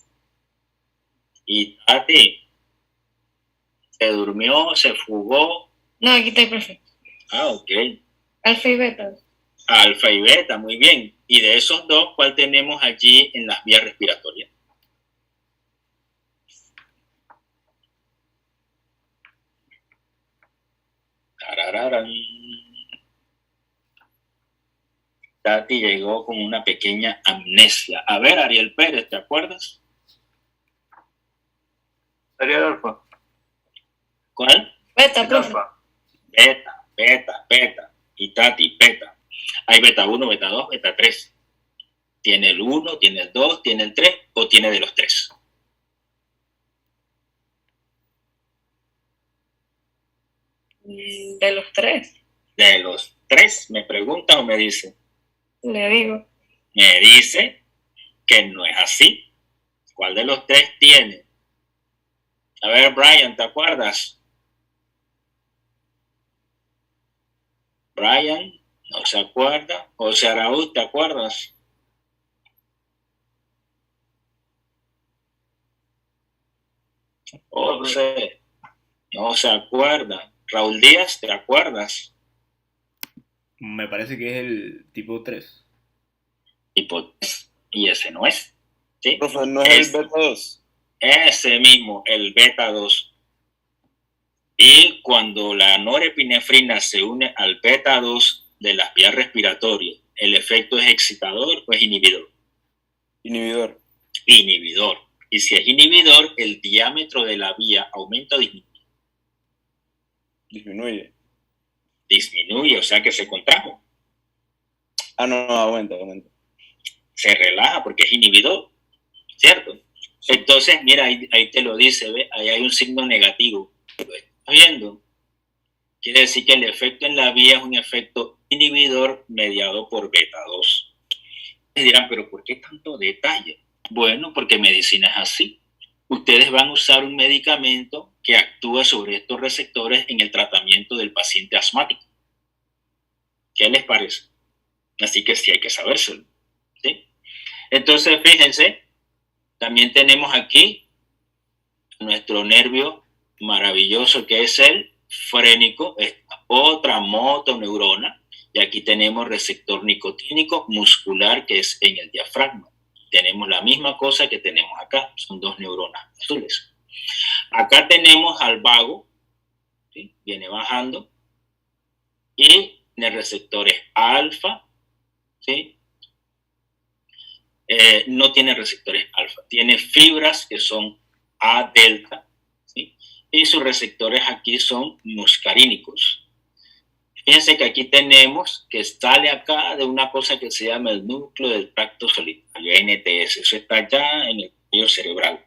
S1: ¿Se durmió? ¿Se fugó?
S3: No, aquí estoy perfecto.
S1: Ah, ok.
S3: Alfa y beta.
S1: Alfa y beta, muy bien. Y de esos dos, ¿cuál tenemos allí en las vías respiratorias? Tarararán. Tati llegó con una pequeña amnesia. A ver, Ariel Pérez, ¿te acuerdas?
S10: Sería el alfa.
S1: ¿Cuál?
S3: Beta, profe.
S1: Beta. Y Tati, beta. Hay beta 1, beta 2, beta 3. ¿Tiene el 1, tiene el 2, tiene el 3 o tiene de los 3?
S3: De los 3.
S1: De los 3, ¿me pregunta o me dice?
S3: Le digo.
S1: Me dice que no es así. ¿Cuál de los 3 tiene? A ver, Brian, ¿te acuerdas? Brian, ¿no se acuerda? José Araúz, ¿te acuerdas? José, no se acuerda. Raúl Díaz, ¿te acuerdas?
S6: Me parece que es el tipo 3.
S1: Tipo 3. Y ese no es. ¿Sí?
S6: Profe, ¿no es el beta 2?
S1: Ese mismo, el beta 2. Y cuando la norepinefrina se une al beta 2 de las vías respiratorias, ¿el efecto es excitador o es inhibidor?
S6: Inhibidor.
S1: Inhibidor. Y si es inhibidor, el diámetro de la vía aumenta o disminuye.
S6: Disminuye.
S1: Disminuye, o sea que se contrajo.
S6: Ah, no, aumenta.
S1: Se relaja porque es inhibidor, ¿cierto? Entonces, mira, ahí te lo dice, ¿ve? Ahí hay un signo negativo. ¿Lo estás viendo? Quiere decir que el efecto en la vía es un efecto inhibidor mediado por beta 2. Me dirán, pero ¿por qué tanto detalle? Bueno, porque medicina es así. Ustedes van a usar un medicamento que actúa sobre estos receptores en el tratamiento del paciente asmático. ¿Qué les parece? Así que sí hay que sabérselo, ¿sí? Entonces, fíjense, también tenemos aquí nuestro nervio maravilloso que es el frénico, esta otra motoneurona, y aquí tenemos receptor nicotínico muscular que es en el diafragma. Tenemos la misma cosa que tenemos acá, son dos neuronas azules. Acá tenemos al vago, ¿sí? Viene bajando, y el receptor es alfa, ¿sí? No tiene receptores alfa, tiene fibras que son A delta, ¿sí? Y sus receptores aquí son muscarínicos. Fíjense que aquí tenemos que sale acá de una cosa que se llama el núcleo del tracto solitario, NTS, eso está allá en el núcleo cerebral.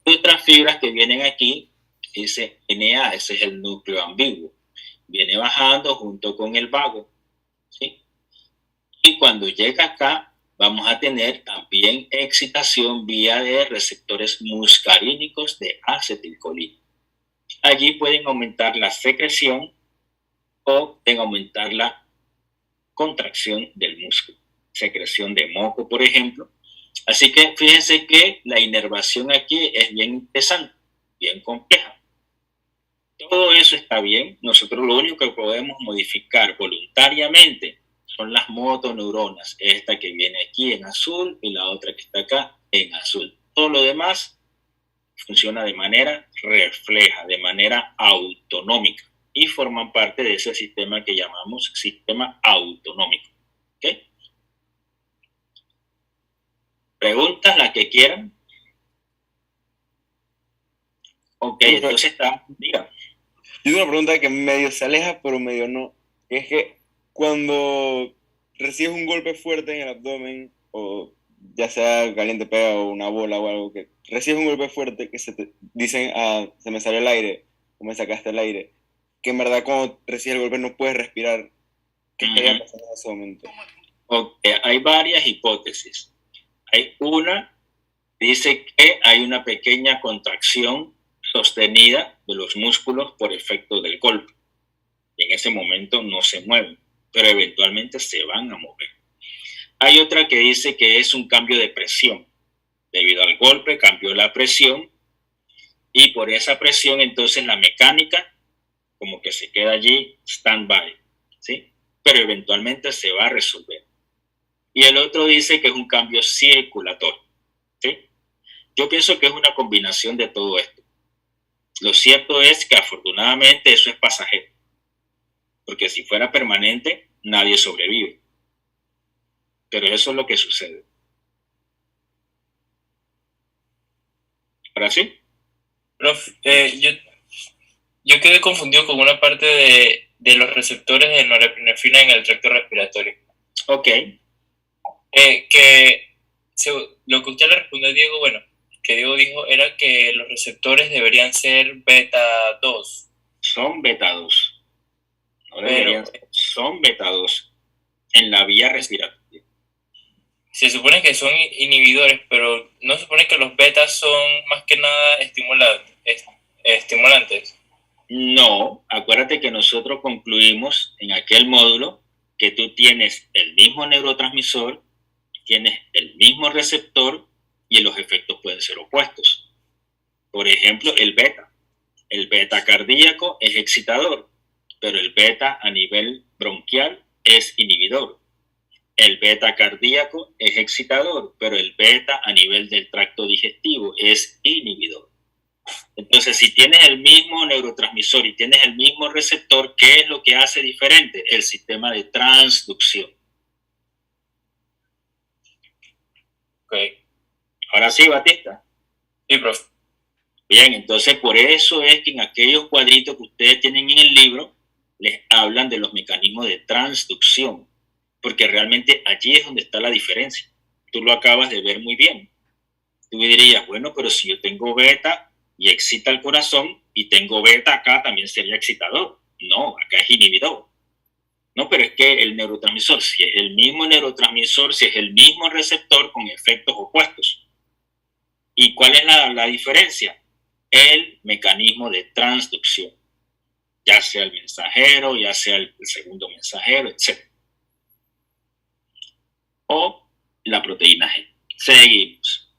S1: Hay otras fibras que vienen aquí, ese NA, ese es el núcleo ambiguo, viene bajando junto con el vago, ¿sí? Y cuando llega acá, vamos a tener también excitación vía de receptores muscarínicos de acetilcolina. Allí pueden aumentar la secreción o pueden aumentar la contracción del músculo, secreción de moco, por ejemplo. Así que fíjense que la inervación aquí es bien interesante, bien compleja. Todo eso está bien. Nosotros lo único que podemos modificar voluntariamente son las motoneuronas, esta que viene aquí en azul y la otra que está acá en azul. Todo lo demás funciona de manera refleja, de manera autonómica y forman parte de ese sistema que llamamos sistema autonómico. ¿Ok? ¿Preguntas las que quieran? Ok, entonces está, diga.
S6: Yo tengo una pregunta que medio se aleja, pero medio no. Es que cuando recibes un golpe fuerte en el abdomen, o ya sea caliente pega o una bola o algo, que recibes un golpe fuerte que dicen, se me salió el aire, o me sacaste el aire, que en verdad cuando recibes el golpe no puedes respirar. ¿Qué estaría pasando en ese momento?
S1: Okay, hay varias hipótesis. Hay una, dice que hay una pequeña contracción sostenida de los músculos por efecto del golpe. Y en ese momento no se mueven, pero eventualmente se van a mover. Hay otra que dice que es un cambio de presión. Debido al golpe cambió la presión y por esa presión entonces la mecánica como que se queda allí stand-by, ¿sí? Pero eventualmente se va a resolver. Y el otro dice que es un cambio circulatorio, ¿sí? Yo pienso que es una combinación de todo esto. Lo cierto es que afortunadamente eso es pasajero, porque si fuera permanente nadie sobrevive. Pero eso es lo que sucede. ¿Ahora sí?
S4: Prof, yo quedé confundido con una parte de los receptores de norepinefrina en el tracto respiratorio.
S1: Ok.
S4: Lo que usted le respondió a Diego, bueno, que Diego dijo era que los receptores deberían ser beta 2.
S1: Son beta 2. No deberían ser, son beta 2 en la vía respiratoria.
S4: Se supone que son inhibidores, pero no se supone que los betas son más que nada estimulantes.
S1: No, acuérdate que nosotros concluimos en aquel módulo que tú tienes el mismo neurotransmisor, tienes el mismo receptor y los efectos pueden ser opuestos. Por ejemplo, el beta cardíaco es excitador, pero el beta a nivel bronquial es inhibidor. El beta cardíaco es excitador, pero el beta a nivel del tracto digestivo es inhibidor. Entonces, si tienes el mismo neurotransmisor y tienes el mismo receptor, ¿qué es lo que hace diferente? El sistema de transducción.
S4: Ok.
S1: Ahora sí, Batista.
S4: Sí, profe.
S1: Bien, entonces por eso es que en aquellos cuadritos que ustedes tienen en el libro, les hablan de los mecanismos de transducción, porque realmente allí es donde está la diferencia. Tú lo acabas de ver muy bien. Tú dirías, bueno, pero si yo tengo beta y excita el corazón y tengo beta acá, también sería excitador. No, acá es inhibidor. No, pero es que el neurotransmisor, si es el mismo neurotransmisor, si es el mismo receptor con efectos opuestos. ¿Y cuál es la diferencia? El mecanismo de transducción, ya sea el mensajero, ya sea el segundo mensajero, etc. O la proteína G. Seguimos.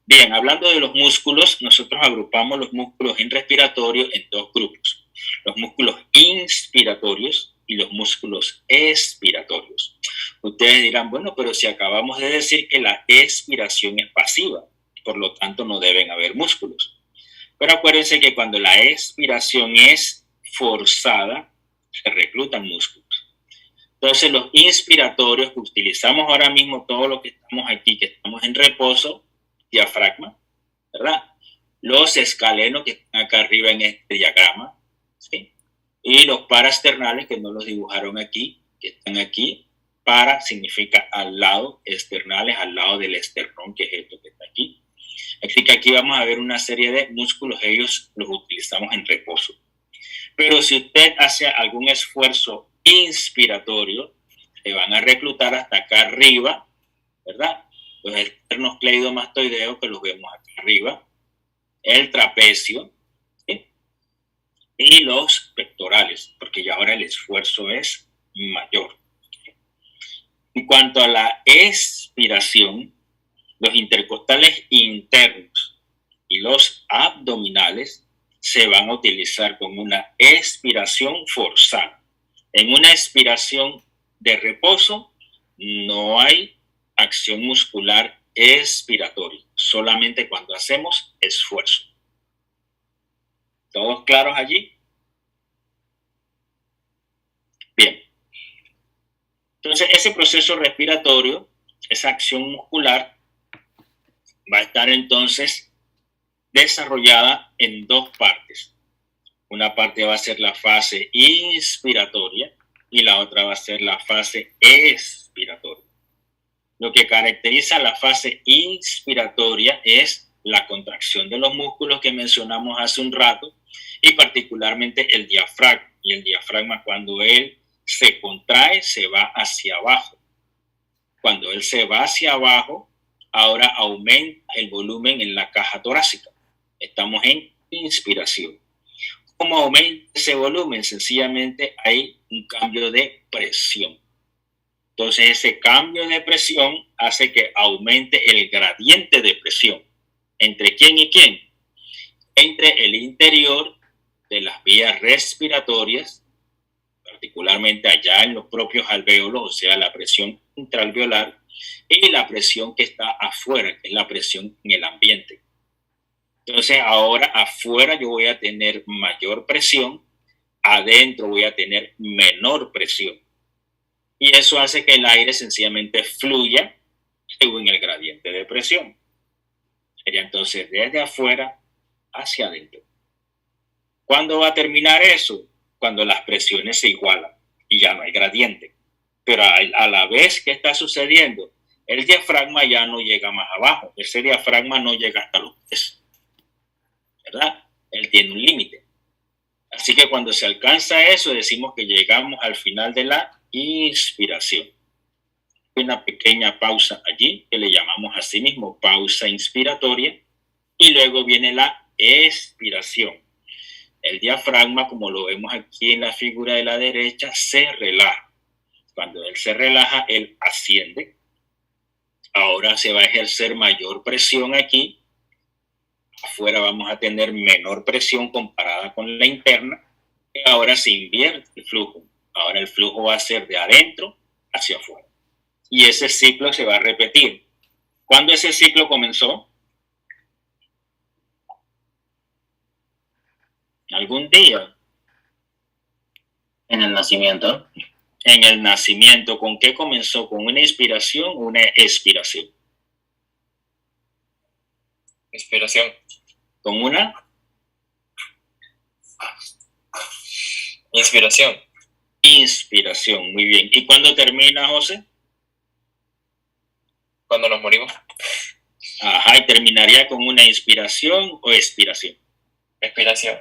S1: Bien, hablando de los músculos, nosotros agrupamos los músculos respiratorios en dos grupos. Los músculos inspiratorios y los músculos expiratorios. Ustedes dirán, bueno, pero si acabamos de decir que la expiración es pasiva, por lo tanto no deben haber músculos. Pero acuérdense que cuando la expiración es forzada, se reclutan músculos. Entonces los inspiratorios que utilizamos ahora mismo, todos los que estamos aquí, que estamos en reposo, diafragma, ¿verdad? Los escalenos que están acá arriba en este diagrama, ¿sí? Y los paraesternales que no los dibujaron aquí, que están aquí. Para significa al lado, esternales al lado del esternón, que es esto que está aquí. Así que aquí vamos a ver una serie de músculos, ellos los utilizamos en reposo. Pero si usted hace algún esfuerzo inspiratorio, se van a reclutar hasta acá arriba, ¿verdad? Los esternocleidomastoideos que los vemos acá arriba, el trapecio, ¿sí? Y los pectorales, porque ya ahora el esfuerzo es mayor. En cuanto a la expiración, los intercostales internos y los abdominales se van a utilizar con una expiración forzada. En una expiración de reposo no hay acción muscular expiratoria, solamente cuando hacemos esfuerzo. ¿Todos claros allí? Bien. Entonces, ese proceso respiratorio, esa acción muscular, va a estar entonces desarrollada en dos partes. Una parte va a ser la fase inspiratoria y la otra va a ser la fase expiratoria. Lo que caracteriza la fase inspiratoria es la contracción de los músculos que mencionamos hace un rato, y particularmente el diafragma. Y el diafragma, cuando él se contrae, se va hacia abajo. Cuando él se va hacia abajo, ahora aumenta el volumen en la caja torácica. Estamos en inspiración. ¿Cómo aumenta ese volumen? Sencillamente hay un cambio de presión. Entonces ese cambio de presión hace que aumente el gradiente de presión. ¿Entre quién y quién? Entre el interior de las vías respiratorias, particularmente allá en los propios alvéolos, o sea, la presión intraalveolar, y la presión que está afuera, que es la presión en el ambiente. Entonces ahora afuera yo voy a tener mayor presión, adentro voy a tener menor presión. Y eso hace que el aire sencillamente fluya según el gradiente de presión. Sería entonces desde afuera hacia adentro. ¿Cuándo va a terminar eso? Cuando las presiones se igualan y ya no hay gradiente. Pero a la vez que está sucediendo, el diafragma ya no llega más abajo. Ese diafragma no llega hasta los pies, ¿verdad? Él tiene un límite. Así que cuando se alcanza eso, decimos que llegamos al final de la inspiración. Una pequeña pausa allí, que le llamamos así mismo pausa inspiratoria, y luego viene la expiración. El diafragma, como lo vemos aquí en la figura de la derecha, se relaja. Cuando él se relaja, él asciende. Ahora se va a ejercer mayor presión aquí. Afuera vamos a tener menor presión comparada con la interna. Y ahora se invierte el flujo. Ahora el flujo va a ser de adentro hacia afuera. Y ese ciclo se va a repetir. ¿Cuándo ese ciclo comenzó? ¿Algún día?
S13: En el nacimiento.
S1: En el nacimiento. ¿Con qué comenzó? ¿Con una inspiración o una expiración?
S4: Inspiración.
S1: ¿Con una?
S4: Inspiración.
S1: Inspiración, muy bien. ¿Y cuándo termina, José?
S4: Cuando nos morimos.
S1: Ajá, ¿y terminaría con una inspiración o expiración?
S4: Expiración.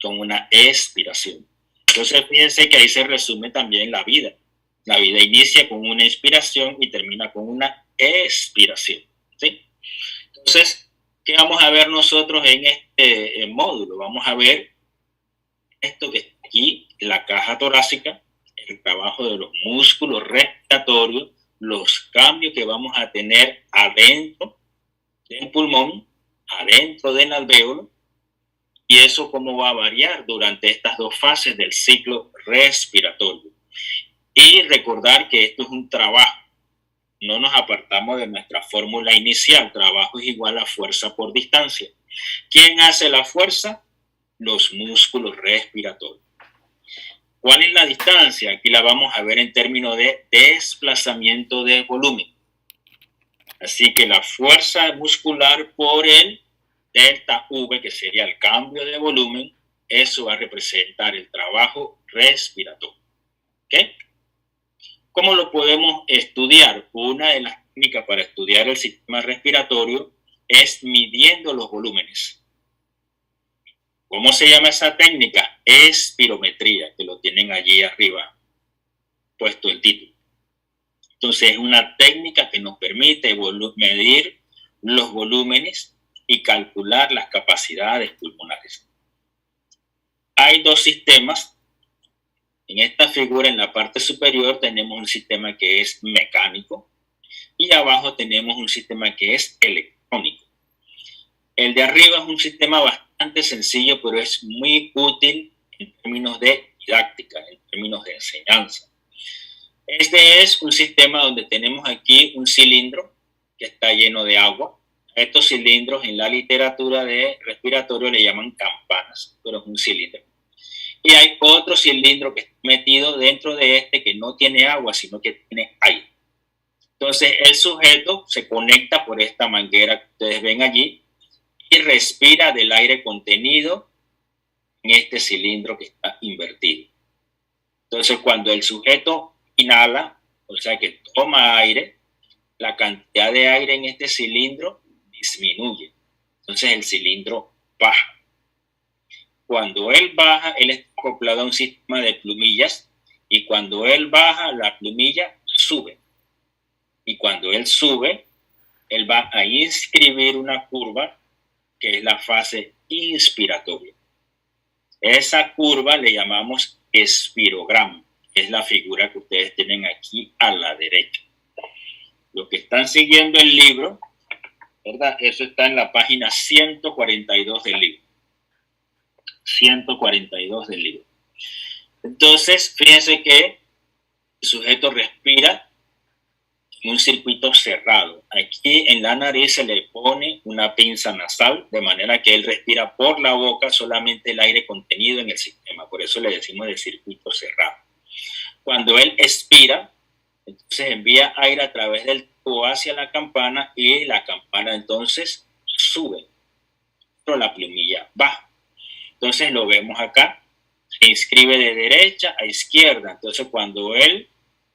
S1: Con una expiración. Entonces, fíjense que ahí se resume también la vida. La vida inicia con una inspiración y termina con una expiración, ¿sí? Entonces, ¿qué vamos a ver nosotros en este módulo? Vamos a ver esto que está aquí, la caja torácica, el trabajo de los músculos respiratorios, los cambios que vamos a tener adentro del pulmón, adentro del alvéolo, y eso cómo va a variar durante estas dos fases del ciclo respiratorio. Y recordar que esto es un trabajo. No nos apartamos de nuestra fórmula inicial. Trabajo es igual a fuerza por distancia. ¿Quién hace la fuerza? Los músculos respiratorios. ¿Cuál es la distancia? Aquí la vamos a ver en términos de desplazamiento de volumen. Así que la fuerza muscular por el delta V, que sería el cambio de volumen, eso va a representar el trabajo respiratorio. ¿Ok? ¿Cómo lo podemos estudiar? Una de las técnicas para estudiar el sistema respiratorio es midiendo los volúmenes. ¿Cómo se llama esa técnica? Espirometría, que lo tienen allí arriba puesto el título. Entonces es una técnica que nos permite medir los volúmenes y calcular las capacidades pulmonares. Hay dos sistemas. En esta figura, en la parte superior, tenemos un sistema que es mecánico y abajo tenemos un sistema que es electrónico. El de arriba es un sistema bastante sencillo, pero es muy útil en términos de didáctica, en términos de enseñanza. Este es un sistema donde tenemos aquí un cilindro que está lleno de agua. Estos cilindros en la literatura de respiratorio le llaman campanas, pero es un cilindro. Y hay otro cilindro que está metido dentro de este que no tiene agua, sino que tiene aire. Entonces el sujeto se conecta por esta manguera que ustedes ven allí y respira del aire contenido en este cilindro que está invertido. Entonces, cuando el sujeto inhala, o sea que toma aire, la cantidad de aire en este cilindro disminuye. Entonces, el cilindro baja. Cuando él baja, él está acoplado a un sistema de plumillas, y cuando él baja, la plumilla sube. Y cuando él sube, él va a inscribir una curva que es la fase inspiratoria. Esa curva le llamamos espirograma. Es la figura que ustedes tienen aquí a la derecha. Los que están siguiendo el libro, ¿verdad? Eso está en la página 142 del libro. 142 del libro. Entonces, fíjense que el sujeto respira en un circuito cerrado. Aquí en la nariz se le pone una pinza nasal, de manera que él respira por la boca solamente el aire contenido en el sistema. Por eso le decimos de circuito cerrado. Cuando él expira, entonces envía aire a través del tubo hacia la campana, y la campana entonces sube, pero la plumilla baja. Entonces lo vemos acá, se inscribe de derecha a izquierda. Entonces cuando él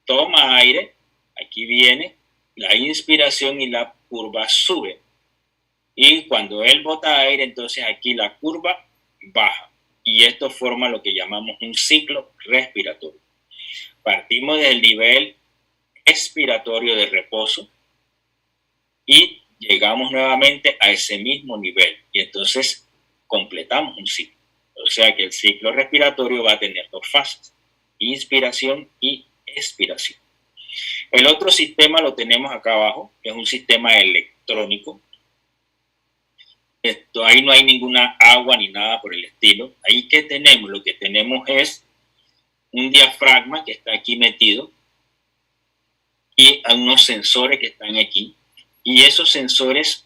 S1: toma aire, aquí viene la inspiración y la curva sube. Y cuando él bota aire, entonces aquí la curva baja. Y esto forma lo que llamamos un ciclo respiratorio. Partimos del nivel expiratorio de reposo y llegamos nuevamente a ese mismo nivel. Y entonces completamos un ciclo. O sea que el ciclo respiratorio va a tener dos fases: inspiración y expiración. El otro sistema lo tenemos acá abajo, que es un sistema electrónico. Ahí no hay ninguna agua ni nada por el estilo. Ahí que tenemos, lo que tenemos es un diafragma que está aquí metido y hay unos sensores que están aquí. Y esos sensores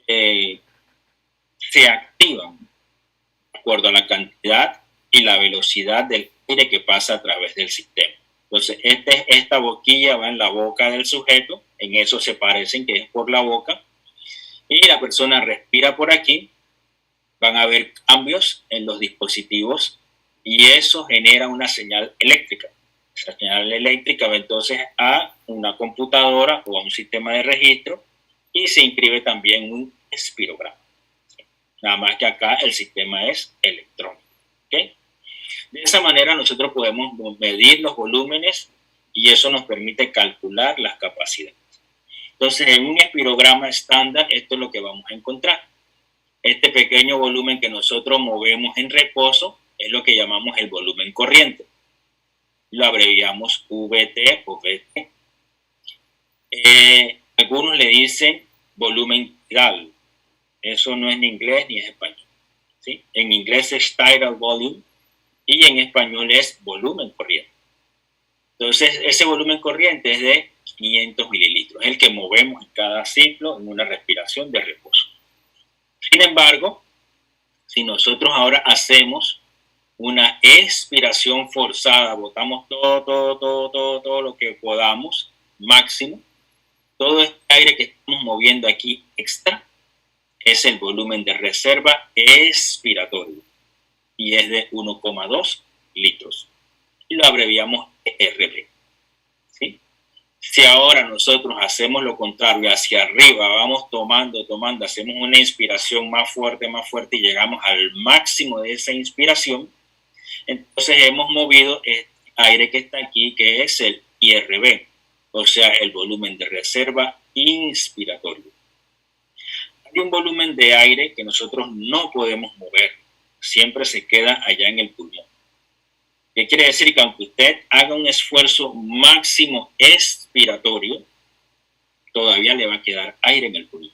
S1: se activan de acuerdo a la cantidad y la velocidad del aire que pasa a través del sistema. Entonces, esta boquilla va en la boca del sujeto, en eso se parecen, que es por la boca, y la persona respira por aquí. Van a haber cambios en los dispositivos y eso genera una señal eléctrica. Esa señal eléctrica va entonces a una computadora o a un sistema de registro y se inscribe también un espirograma. Nada más que acá el sistema es electrónico. ¿Okay? De esa manera nosotros podemos medir los volúmenes y eso nos permite calcular las capacidades. Entonces, en un espirograma estándar, esto es lo que vamos a encontrar. Este pequeño volumen que nosotros movemos en reposo es lo que llamamos el volumen corriente. Lo abreviamos VT o VT. Algunos le dicen volumen tidal. Eso no es en inglés ni en español. ¿Sí? En inglés es tidal volume y en español es volumen corriente. Entonces, ese volumen corriente es de 500 mililitros, es el que movemos en cada ciclo en una respiración de reposo. Sin embargo, si nosotros ahora hacemos una expiración forzada, botamos todo lo que podamos, máximo, todo este aire que estamos moviendo aquí extra, es el volumen de reserva expiratorio y es de 1,2 litros y lo abreviamos ERB. ¿Sí? Si ahora nosotros hacemos lo contrario, hacia arriba, vamos tomando, hacemos una inspiración más fuerte y llegamos al máximo de esa inspiración, entonces hemos movido el aire que está aquí, que es el IRB, o sea, el volumen de reserva inspiratorio. Hay un volumen de aire que nosotros no podemos mover, siempre se queda allá en el pulmón. ¿Qué quiere decir? Que aunque usted haga un esfuerzo máximo expiratorio, todavía le va a quedar aire en el pulmón.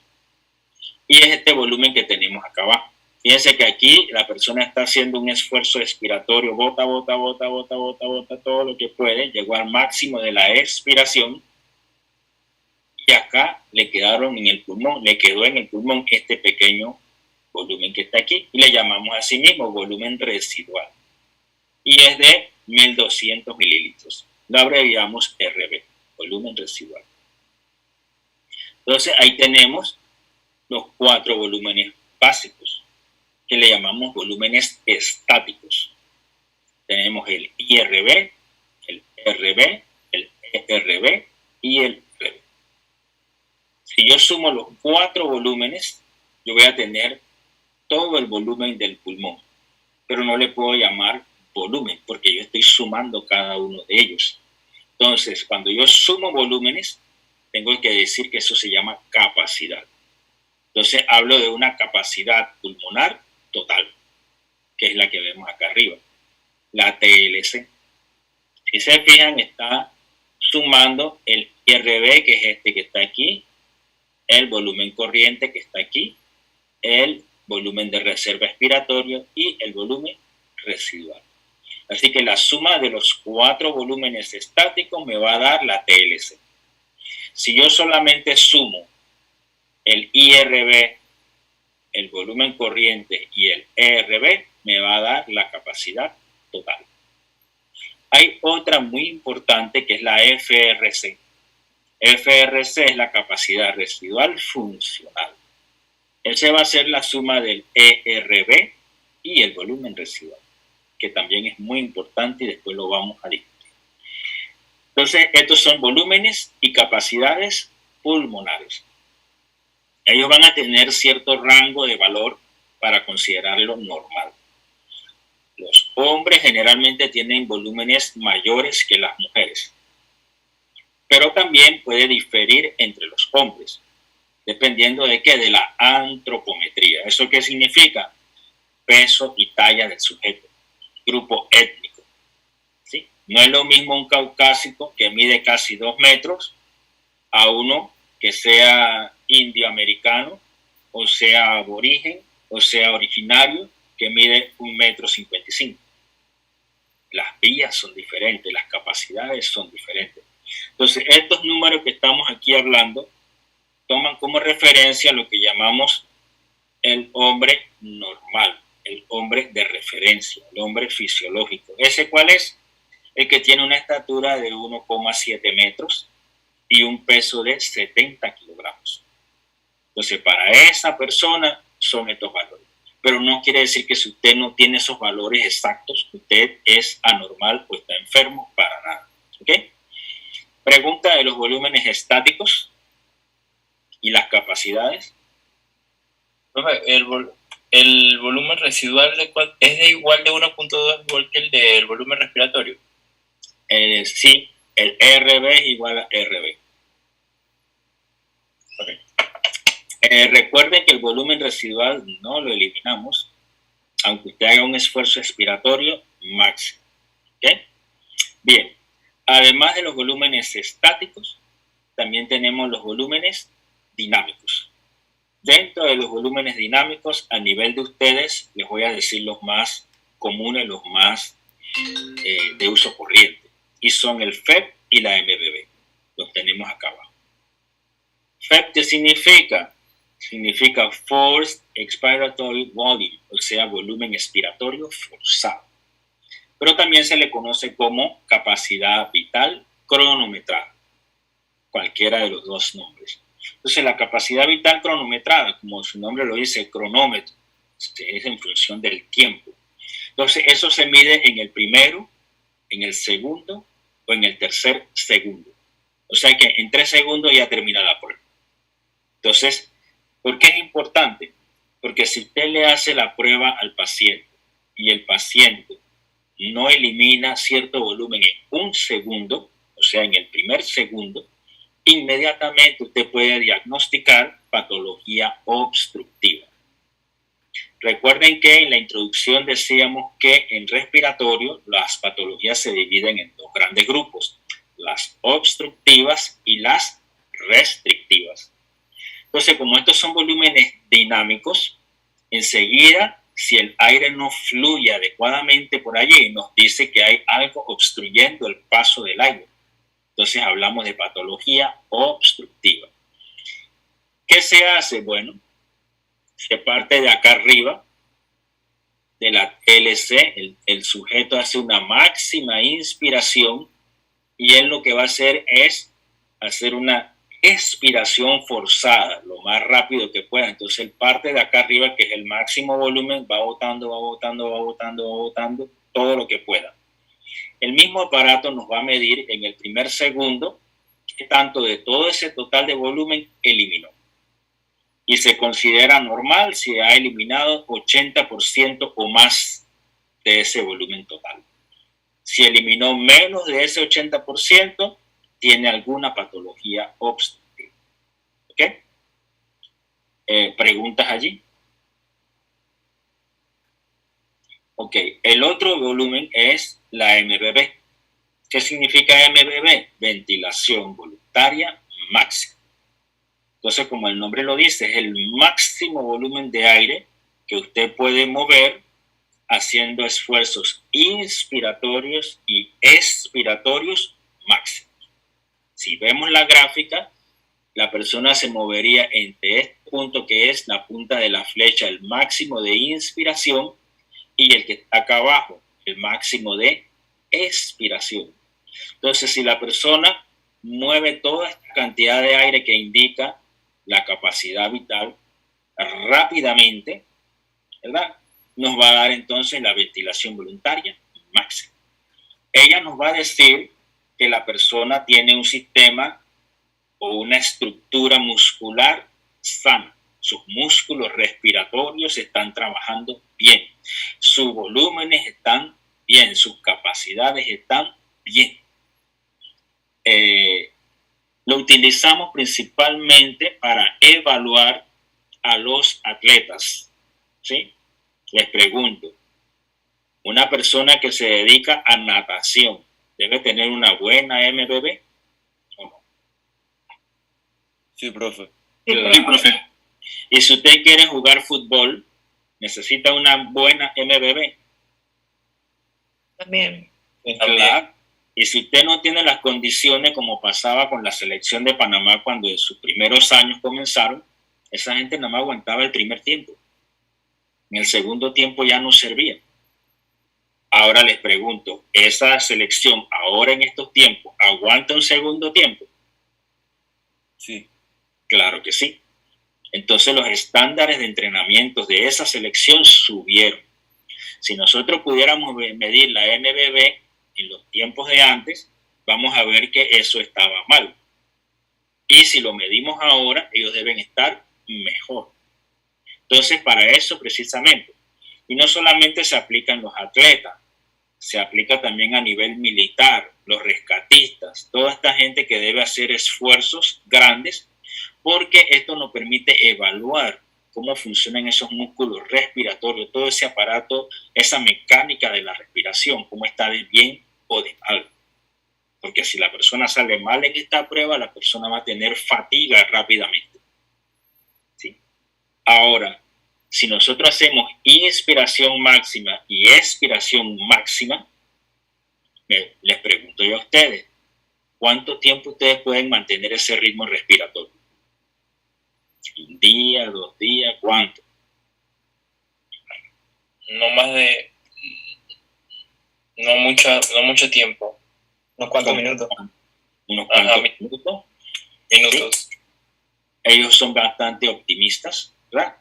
S1: Y es este volumen que tenemos acá abajo. Fíjense que aquí la persona está haciendo un esfuerzo expiratorio, bota todo lo que puede, llegó al máximo de la expiración y acá le quedaron en el pulmón, le quedó en el pulmón este pequeño volumen que está aquí y le llamamos a sí mismo volumen residual. Y es de 1200 mililitros. Lo abreviamos RB, volumen residual. Entonces ahí tenemos los 4 volúmenes básicos, que le llamamos volúmenes estáticos. tenemos el IRB, el RB, el ERB y el RB. Si yo sumo los 4 volúmenes, yo voy a tener todo el volumen del pulmón, pero no le puedo llamar volumen porque yo estoy sumando cada uno de ellos. Entonces, cuando yo sumo volúmenes, tengo que decir que eso se llama capacidad. Entonces, hablo de una capacidad pulmonar total, que es la que vemos acá arriba, la TLC. Si se fijan, está sumando el IRB, que es este que está aquí, el volumen corriente que está aquí, el volumen de reserva expiratorio y el volumen residual. Así que la suma de los 4 volúmenes estáticos me va a dar la TLC. Si yo solamente sumo el IRB, el volumen corriente y el ERB, me va a dar la capacidad total. Hay otra muy importante que es la FRC. FRC es la capacidad residual funcional. Ese va a ser la suma del ERB y el volumen residual, que también es muy importante y después lo vamos a discutir. Entonces, estos son volúmenes y capacidades pulmonares. Ellos van a tener cierto rango de valor para considerarlo normal. Los hombres generalmente tienen volúmenes mayores que las mujeres, pero también puede diferir entre los hombres, dependiendo de qué, de la antropometría. ¿Eso qué significa? Peso y talla del sujeto, grupo étnico. ¿Sí? No es lo mismo un caucásico que mide casi 2 metros a uno que sea indioamericano, o sea aborigen, o sea originario, que mide 1,55 m. Las vías son diferentes, las capacidades son diferentes. Entonces, estos números que estamos aquí hablando toman como referencia lo que llamamos el hombre normal, el hombre de referencia, el hombre fisiológico. ¿Ese cuál es? El que tiene una estatura de 1,7 metros y un peso de 70 kilogramos. Entonces, para esa persona son estos valores. Pero no quiere decir que si usted no tiene esos valores exactos, usted es anormal o está enfermo, para nada. ¿Ok? Pregunta de los volúmenes estáticos y las capacidades.
S4: El volumen residual es de igual de 1.2 igual que el del volumen respiratorio.
S1: Sí, el RB es igual a RB. Okay. Recuerden que el volumen residual no lo eliminamos, aunque usted haga un esfuerzo expiratorio máximo. ¿Okay? Bien, además de los volúmenes estáticos, también tenemos los volúmenes dinámicos. Dentro de los volúmenes dinámicos, a nivel de ustedes, les voy a decir los más comunes, los más de uso corriente, y son el FEP y la MBB. Los tenemos acá abajo. FEP, ¿qué significa? Significa Forced Expiratory Volume, o sea, volumen expiratorio forzado. Pero también se le conoce como capacidad vital cronometrada, cualquiera de los dos nombres. Entonces, la capacidad vital cronometrada, como su nombre lo dice, cronómetro, es en función del tiempo. Entonces, eso se mide en el primero, en el segundo o en el tercer segundo. O sea que en 3 segundos ya termina la prueba. Entonces, ¿por qué es importante? Porque si usted le hace la prueba al paciente y el paciente no elimina cierto volumen en 1 segundo, o sea, en el primer segundo, inmediatamente usted puede diagnosticar patología obstructiva. Recuerden que en la introducción decíamos que en respiratorio las patologías se dividen en 2 grandes grupos, las obstructivas y las restrictivas. Entonces, como estos son volúmenes dinámicos, enseguida, si el aire no fluye adecuadamente por allí, nos dice que hay algo obstruyendo el paso del aire. Entonces hablamos de patología obstructiva. ¿Qué se hace? Bueno, se parte de acá arriba, de la TLC, el sujeto hace una máxima inspiración y él lo que va a hacer es hacer una expiración forzada, lo más rápido que pueda. Entonces él parte de acá arriba, que es el máximo volumen, va botando todo lo que pueda. el mismo aparato nos va a medir en el primer segundo qué tanto de todo ese total de volumen eliminó. Y se considera normal si ha eliminado 80% o más de ese volumen total. Si eliminó menos de ese 80%, tiene alguna patología obstructiva. ¿Ok? ¿Preguntas allí? Ok, el otro volumen es la MBB. ¿Qué significa MBB? Ventilación voluntaria máxima. Entonces, como el nombre lo dice, es el máximo volumen de aire que usted puede mover haciendo esfuerzos inspiratorios y expiratorios máximos. Si vemos la gráfica, la persona se movería entre este punto que es la punta de la flecha, el máximo de inspiración, y el que está acá abajo, el máximo de expiración. Entonces, si la persona mueve toda esta cantidad de aire que indica la capacidad vital rápidamente, ¿verdad?, nos va a dar entonces la ventilación voluntaria máxima. Ella nos va a decir que la persona tiene un sistema o una estructura muscular sana. Sus músculos respiratorios están trabajando bien. Sus volúmenes están bien. Sus capacidades están bien. Lo utilizamos principalmente para evaluar a los atletas, ¿sí? Les pregunto, ¿una persona que se dedica a natación debe tener una buena MBB o no?
S6: Sí, profe.
S12: Sí, profe.
S1: Y si usted quiere jugar fútbol, necesita una buena MBB.
S5: También.
S1: Claro. Y si usted no tiene las condiciones, como pasaba con la selección de Panamá cuando en sus primeros años comenzaron, esa gente nada más aguantaba el primer tiempo. En el segundo tiempo ya no servía. Ahora les pregunto, ¿esa selección ahora en estos tiempos aguanta un segundo tiempo?
S6: Sí.
S1: Claro que sí. Entonces los estándares de entrenamiento de esa selección subieron. Si nosotros pudiéramos medir la MBB en los tiempos de antes, vamos a ver que eso estaba mal. Y si lo medimos ahora, ellos deben estar mejor. Entonces, para eso precisamente, y no solamente se aplica en los atletas, se aplica también a nivel militar, los rescatistas, toda esta gente que debe hacer esfuerzos grandes, porque esto nos permite evaluar cómo funcionan esos músculos respiratorios, todo ese aparato, esa mecánica de la respiración, cómo está de bien o de mal. Porque si la persona sale mal en esta prueba, la persona va a tener fatiga rápidamente. ¿Sí? Ahora, si nosotros hacemos inspiración máxima y expiración máxima, les pregunto yo a ustedes, ¿cuánto tiempo ustedes pueden mantener ese ritmo respiratorio? ¿Un día, 2 días? ¿Cuánto?
S4: No más de... No mucho tiempo.
S12: ¿Unos cuantos minutos?
S1: Unos cuantos minutos.
S4: Minutos.
S1: ¿Sí? Ellos son bastante optimistas, ¿verdad?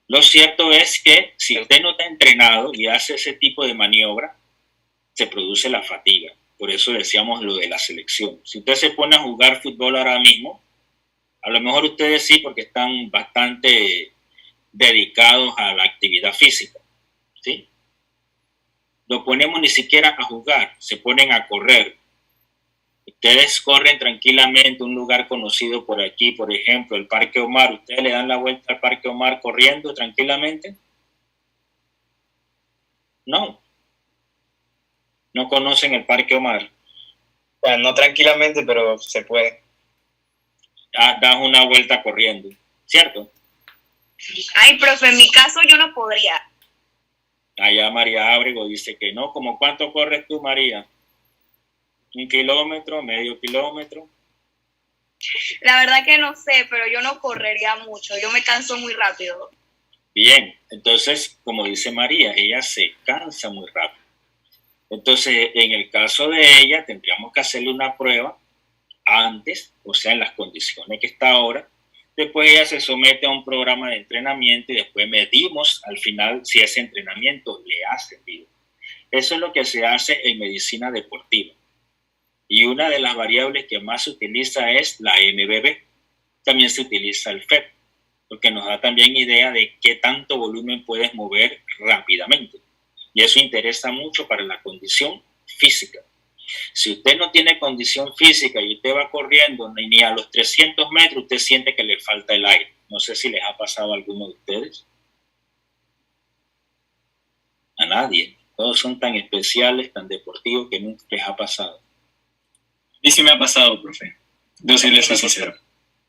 S1: Lo cierto es que si usted no está entrenado y hace ese tipo de maniobra, se produce la fatiga. Por eso decíamos lo de la selección. Si usted se pone a jugar fútbol ahora mismo, a lo mejor ustedes sí, porque están bastante dedicados a la actividad física, ¿sí? No ponemos ni siquiera a jugar, se ponen a correr. Ustedes corren tranquilamente un lugar conocido por aquí, por ejemplo, el Parque Omar. ¿Ustedes le dan la vuelta al Parque Omar corriendo tranquilamente? No. ¿No conocen el Parque Omar?
S12: Bueno, no tranquilamente, pero se puede.
S1: Das una vuelta corriendo, ¿cierto?
S9: Ay, profe, en mi caso yo no podría.
S1: Allá María Ábrego dice que no. ¿Cómo cuánto corres tú, María? ¿1 kilómetro? ¿Medio kilómetro?
S9: La verdad que no sé, pero yo no correría mucho. Yo me canso muy rápido.
S1: Bien, entonces, como dice María, ella se cansa muy rápido. Entonces, en el caso de ella, tendríamos que hacerle una prueba antes, o sea, en las condiciones que está ahora. Después ella se somete a un programa de entrenamiento y después medimos al final si ese entrenamiento le ha servido. Eso es lo que se hace en medicina deportiva. Y una de las variables que más se utiliza es la MBB. También se utiliza el FEP, porque nos da también idea de qué tanto volumen puedes mover rápidamente. Y eso interesa mucho para la condición física. Si usted no tiene condición física y usted va corriendo ni a los 300 metros, usted siente que le falta el aire. No sé si les ha pasado a alguno de ustedes. A nadie. Todos son tan especiales, tan deportivos que nunca les ha pasado.
S12: Y sí me ha pasado, profe. Yo sí les soy sincero.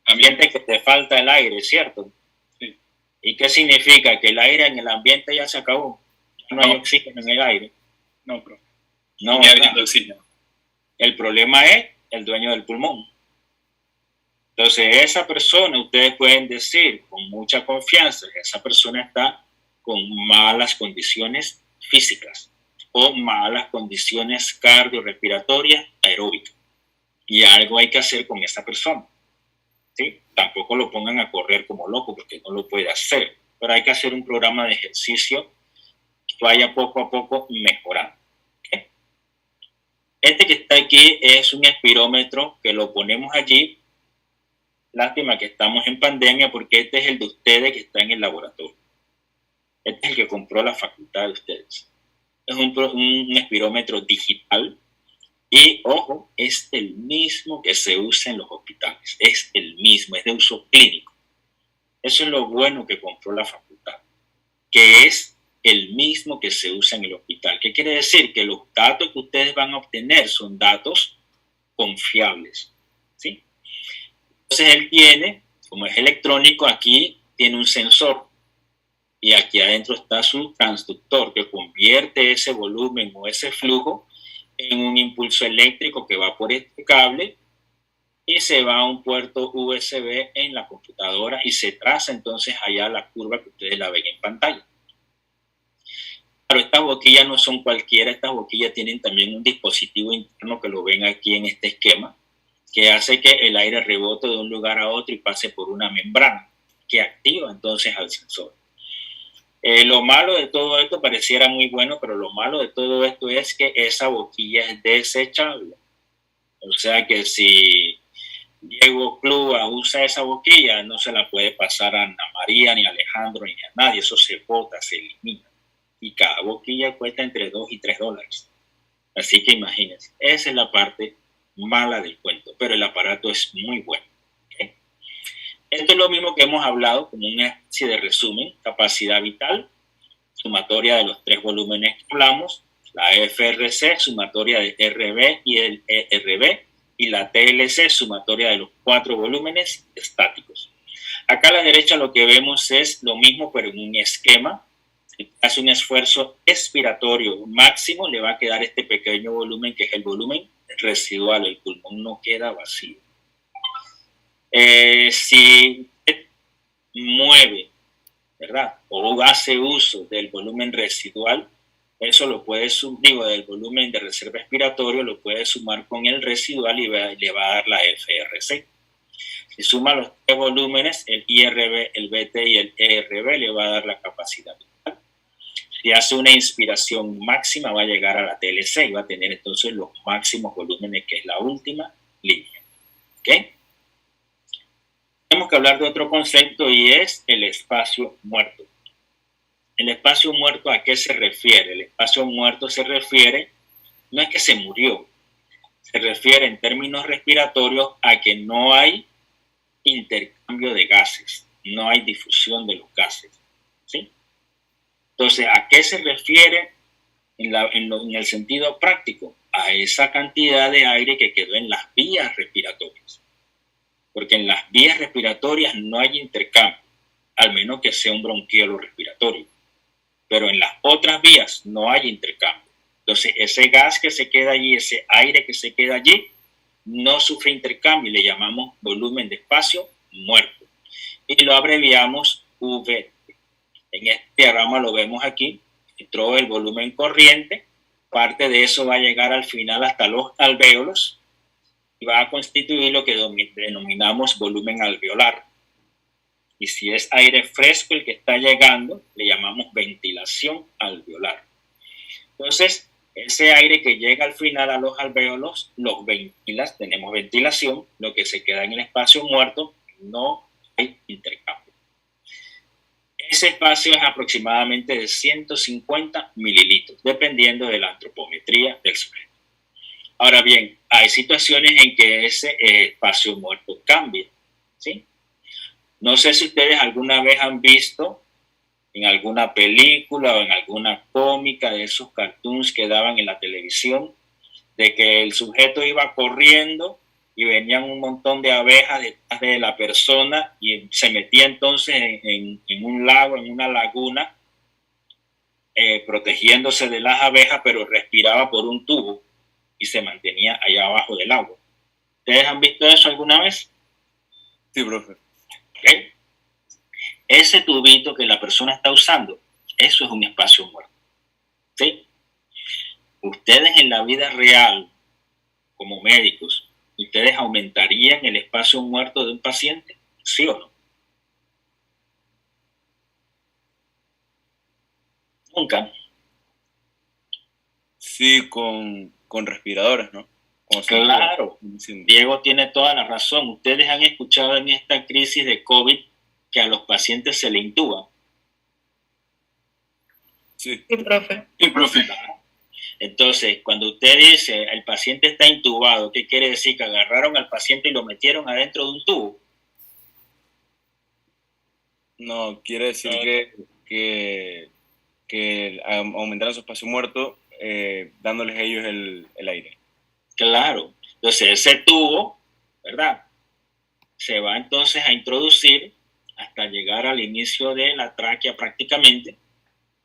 S1: Siente que te falta el aire, ¿cierto?
S12: Sí.
S1: ¿Y qué significa? Que el aire en el ambiente ya se acabó. No hay oxígeno en el aire.
S12: No, profe.
S1: No,
S12: Ya
S1: ¿verdad?
S12: oxígeno.
S1: El problema es el dueño del pulmón. Entonces, esa persona, ustedes pueden decir con mucha confianza, esa persona está con malas condiciones físicas o malas condiciones cardiorrespiratorias aeróbicas. Y algo hay que hacer con esa persona. ¿Sí? Tampoco lo pongan a correr como loco porque no lo puede hacer. Pero hay que hacer un programa de ejercicio que vaya poco a poco mejorando. ¿Okay? Este que está aquí es un espirómetro que lo ponemos allí. Lástima que estamos en pandemia porque este es el de ustedes que está en el laboratorio. Este es el que compró la facultad de ustedes. Es un espirómetro digital y, ojo, es el mismo que se usa en los hospitales. Es el mismo, es de uso clínico. Eso es lo bueno que compró la facultad, que es el mismo que se usa en el hospital. ¿Qué quiere decir? Que los datos que ustedes van a obtener son datos confiables. ¿Sí? Entonces él tiene, como es electrónico, aquí tiene un sensor y aquí adentro está su transductor que convierte ese volumen o ese flujo en un impulso eléctrico que va por este cable y se va a un puerto USB en la computadora y se traza entonces allá la curva que ustedes la ven en pantalla. Pero estas boquillas no son cualquiera, estas boquillas tienen también un dispositivo interno que lo ven aquí en este esquema, que hace que el aire rebote de un lugar a otro y pase por una membrana que activa entonces al sensor. Lo malo de todo esto pareciera muy bueno, pero lo malo de todo esto es que esa boquilla es desechable. O sea que si Diego Clua usa esa boquilla, no se la puede pasar a Ana María, ni a Alejandro, ni a nadie. Eso se bota, se elimina. Y cada boquilla cuesta entre $2 y $3. Así que imagínense, esa es la parte mala del cuento, pero el aparato es muy bueno. ¿Okay? Esto es lo mismo que hemos hablado, como una especie de resumen: capacidad vital, sumatoria de los 3 volúmenes que hablamos, la FRC, sumatoria de RB y el ERB, y la TLC, sumatoria de los 4 volúmenes estáticos. Acá a la derecha lo que vemos es lo mismo, pero en un esquema. Si hace un esfuerzo expiratorio máximo, le va a quedar este pequeño volumen, que es el volumen residual. El pulmón no queda vacío. Si mueve, ¿verdad?, o hace uso del volumen residual, eso lo puede del volumen de reserva expiratorio, lo puede sumar con el residual y le va a dar la FRC. Si suma los 3 volúmenes, el IRB, el BT y el ERB, le va a dar la capacidad vital. Si hace una inspiración máxima, va a llegar a la TLC y va a tener entonces los máximos volúmenes, que es la última línea. ¿Ok? Tenemos que hablar de otro concepto y es el espacio muerto. ¿El espacio muerto a qué se refiere? El espacio muerto se refiere, no es que se murió, se refiere en términos respiratorios a que no hay intercambio de gases, no hay difusión de los gases. ¿Sí? Entonces, ¿a qué se refiere en el sentido práctico? A esa cantidad de aire que quedó en las vías respiratorias. Porque en las vías respiratorias no hay intercambio, al menos que sea un bronquiolo respiratorio. Pero en las otras vías no hay intercambio. Entonces, ese gas que se queda allí, ese aire que se queda allí, no sufre intercambio y le llamamos volumen de espacio muerto. Y lo abreviamos V. En este diagrama lo vemos aquí. Entró el volumen corriente, parte de eso va a llegar al final hasta los alvéolos y va a constituir lo que denominamos volumen alveolar. Y si es aire fresco el que está llegando, le llamamos ventilación alveolar. Entonces, Ese aire que llega al final a los alvéolos, los ventilas, tenemos ventilación, lo que se queda en el espacio muerto, no hay intercambio. Ese espacio es aproximadamente de 150 mililitros, dependiendo de la antropometría del sujeto. Ahora bien, hay situaciones en que ese espacio muerto cambia, ¿sí? No sé si ustedes alguna vez han visto en alguna película o en alguna cómica de esos cartoons que daban en la televisión, de que el sujeto iba corriendo y venían un montón de abejas detrás de la persona y se metía entonces en un lago, en una laguna, protegiéndose de las abejas, pero respiraba por un tubo y se mantenía allá abajo del agua. ¿Ustedes han visto eso alguna vez?
S6: Sí, profe.
S1: ¿Okay? Ese tubito que la persona está usando, eso es un espacio muerto. ¿Sí? Ustedes en la vida real, como médicos, ¿ustedes aumentarían el espacio muerto de un paciente? ¿Sí o no? Nunca.
S6: Sí, con respiradores, ¿no?
S1: Claro, Diego tiene toda la razón. Ustedes han escuchado en esta crisis de COVID que a los pacientes se le intuba.
S6: Sí.
S5: Sí, profe.
S12: Sí, profe.
S1: Entonces, cuando usted dice el paciente está intubado, ¿qué quiere decir? Que agarraron al paciente y lo metieron adentro de un tubo.
S6: No, quiere decir que aumentaron su espacio muerto dándoles a ellos el aire.
S1: Claro. Entonces, ese tubo, ¿verdad? Se va entonces a introducir hasta llegar al inicio de la tráquea prácticamente,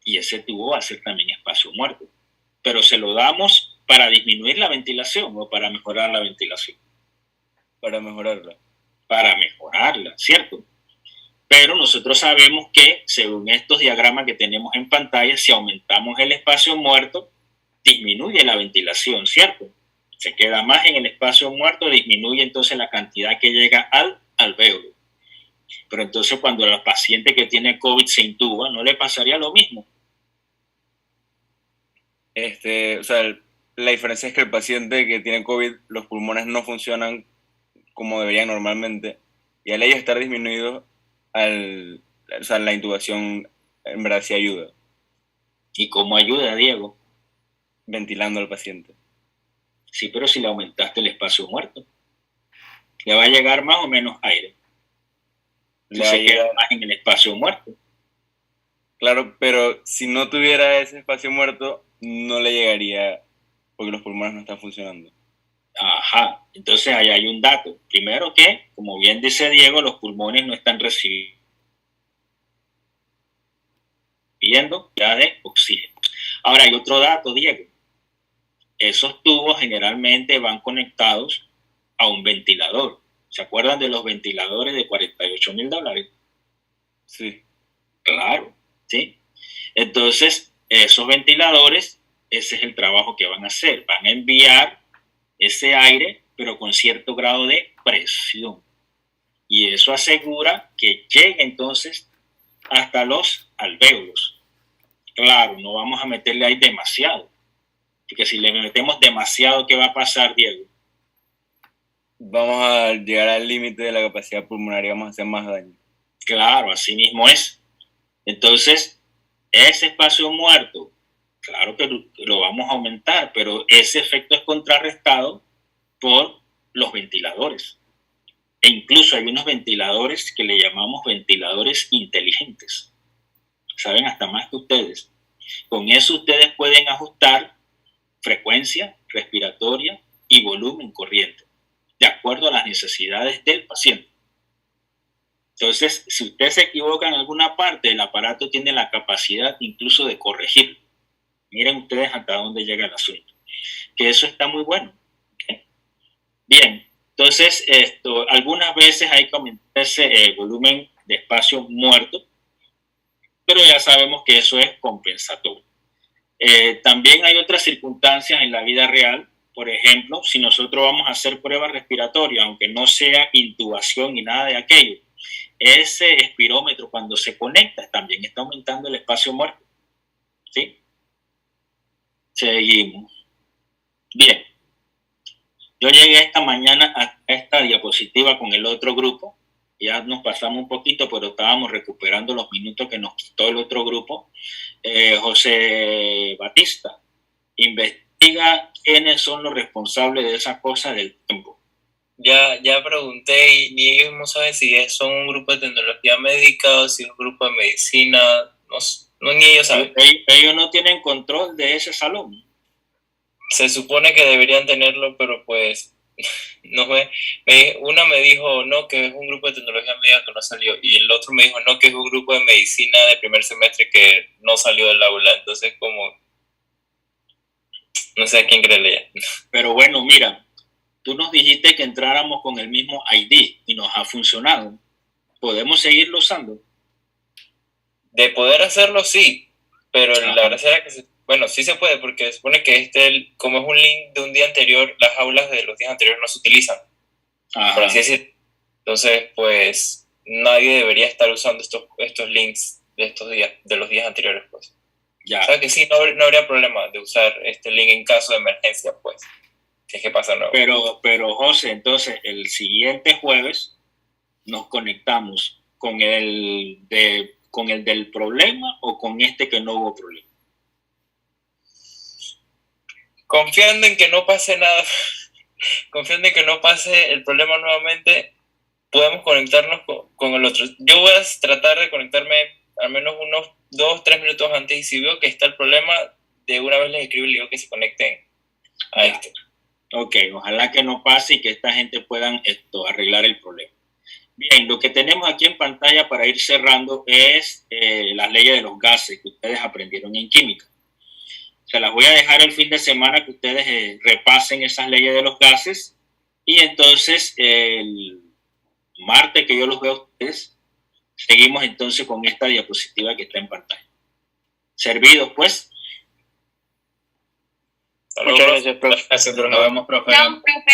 S1: y ese tubo va a ser también espacio muerto. Pero se lo damos para disminuir la ventilación o para mejorar la ventilación.
S6: Para mejorarla.
S1: Para mejorarla, ¿cierto? Pero nosotros sabemos que, según estos diagramas que tenemos en pantalla, si aumentamos el espacio muerto, disminuye la ventilación, ¿cierto? Se queda más en el espacio muerto, disminuye entonces la cantidad que llega al alvéolo. Pero entonces cuando el paciente que tiene COVID se intuba, ¿no le pasaría lo mismo?
S6: O sea, la diferencia es que el paciente que tiene COVID, los pulmones no funcionan como deberían normalmente, y al ellos estar disminuidos, o sea, la intubación en verdad sí ayuda.
S1: ¿Y cómo ayuda, Diego?
S6: Ventilando al paciente.
S1: Sí, pero si le aumentaste el espacio muerto, le va a llegar más o menos aire. Se queda más en el espacio muerto.
S6: Claro, pero si no tuviera ese espacio muerto, no le llegaría porque los pulmones no están funcionando.
S1: Ajá, entonces ahí hay un dato. Primero que, como bien dice Diego, los pulmones no están recibiendo ya de oxígeno. Ahora hay otro dato, Diego. Esos tubos generalmente van conectados a un ventilador. ¿Se acuerdan de los ventiladores de $48,000?
S6: Sí.
S1: Claro, ¿sí? Entonces, esos ventiladores, ese es el trabajo que van a hacer. Van a enviar ese aire, pero con cierto grado de presión. Y eso asegura que llegue entonces hasta los alvéolos. Claro, no vamos a meterle ahí demasiado. Porque si le metemos demasiado, ¿qué va a pasar, Diego?
S6: Vamos a llegar al límite de la capacidad pulmonar y vamos a hacer más daño.
S1: Claro, así mismo es. Entonces, ese espacio muerto, claro que lo vamos a aumentar, pero ese efecto es contrarrestado por los ventiladores. E incluso hay unos ventiladores que le llamamos ventiladores inteligentes. Saben hasta más que ustedes. Con eso ustedes pueden ajustar frecuencia respiratoria y volumen corriente, de acuerdo a las necesidades del paciente. Entonces, si usted se equivoca en alguna parte, el aparato tiene la capacidad incluso de corregir. Miren ustedes hasta dónde llega el asunto. Que eso está muy bueno. ¿Okay? Bien, entonces, algunas veces hay que aumentar ese volumen de espacio muerto, pero ya sabemos que eso es compensatorio. También hay otras circunstancias en la vida real. Por ejemplo, si nosotros vamos a hacer pruebas respiratorias, aunque no sea intubación ni nada de aquello, ese espirómetro cuando se conecta también está aumentando el espacio muerto. ¿Sí? Seguimos. Bien. Yo llegué esta mañana a esta diapositiva con el otro grupo. Ya nos pasamos un poquito, pero estábamos recuperando los minutos que nos quitó el otro grupo. José Batista, investiga quiénes son los responsables de esa cosa del tiempo.
S4: Ya pregunté y ni ellos mismos saben si son un grupo de tecnología médica o si es un grupo de medicina. No ni ellos saben.
S1: Ellos no tienen control de ese salón.
S4: Se supone que deberían tenerlo, pero pues no sé. Una me dijo no, que es un grupo de tecnología médica que no salió, y el otro me dijo no, que es un grupo de medicina de primer semestre que no salió del aula. Entonces, como no sé a quién creerle ya.
S1: Pero bueno, mira, tú nos dijiste que entráramos con el mismo ID y nos ha funcionado. ¿Podemos seguirlo usando?
S4: De poder hacerlo, sí, pero la verdad es que bueno, sí se puede, porque se supone que como es un link de un día anterior, las aulas de los días anteriores no se utilizan. Por así decirlo. Entonces, pues, nadie debería estar usando estos links de estos días, de los días anteriores, pues.
S1: Ya.
S4: O sea que sí, no habría problema de usar este link en caso de emergencia, pues. Si es que pasa nuevo.
S1: Pero José, entonces, el siguiente jueves nos conectamos con el del problema o con este que no hubo problema.
S4: Confiando en que no pase nada, confiando en que no pase el problema nuevamente, podemos conectarnos con el otro. Yo voy a tratar de conectarme al menos unos 2-3 minutos antes, y si veo que está el problema, de una vez les escribo y les digo que se conecten a esto. Ok,
S1: ojalá que no pase y que esta gente puedan arreglar el problema. Bien, lo que tenemos aquí en pantalla para ir cerrando es las leyes de los gases que ustedes aprendieron en química. Se las voy a dejar el fin de semana que ustedes repasen esas leyes de los gases, y entonces el martes que yo los veo a ustedes, seguimos entonces con esta diapositiva que está en pantalla. ¿Servidos, pues?
S4: Muchas gracias, profe.
S13: Nos vemos, profe.
S9: No, profe.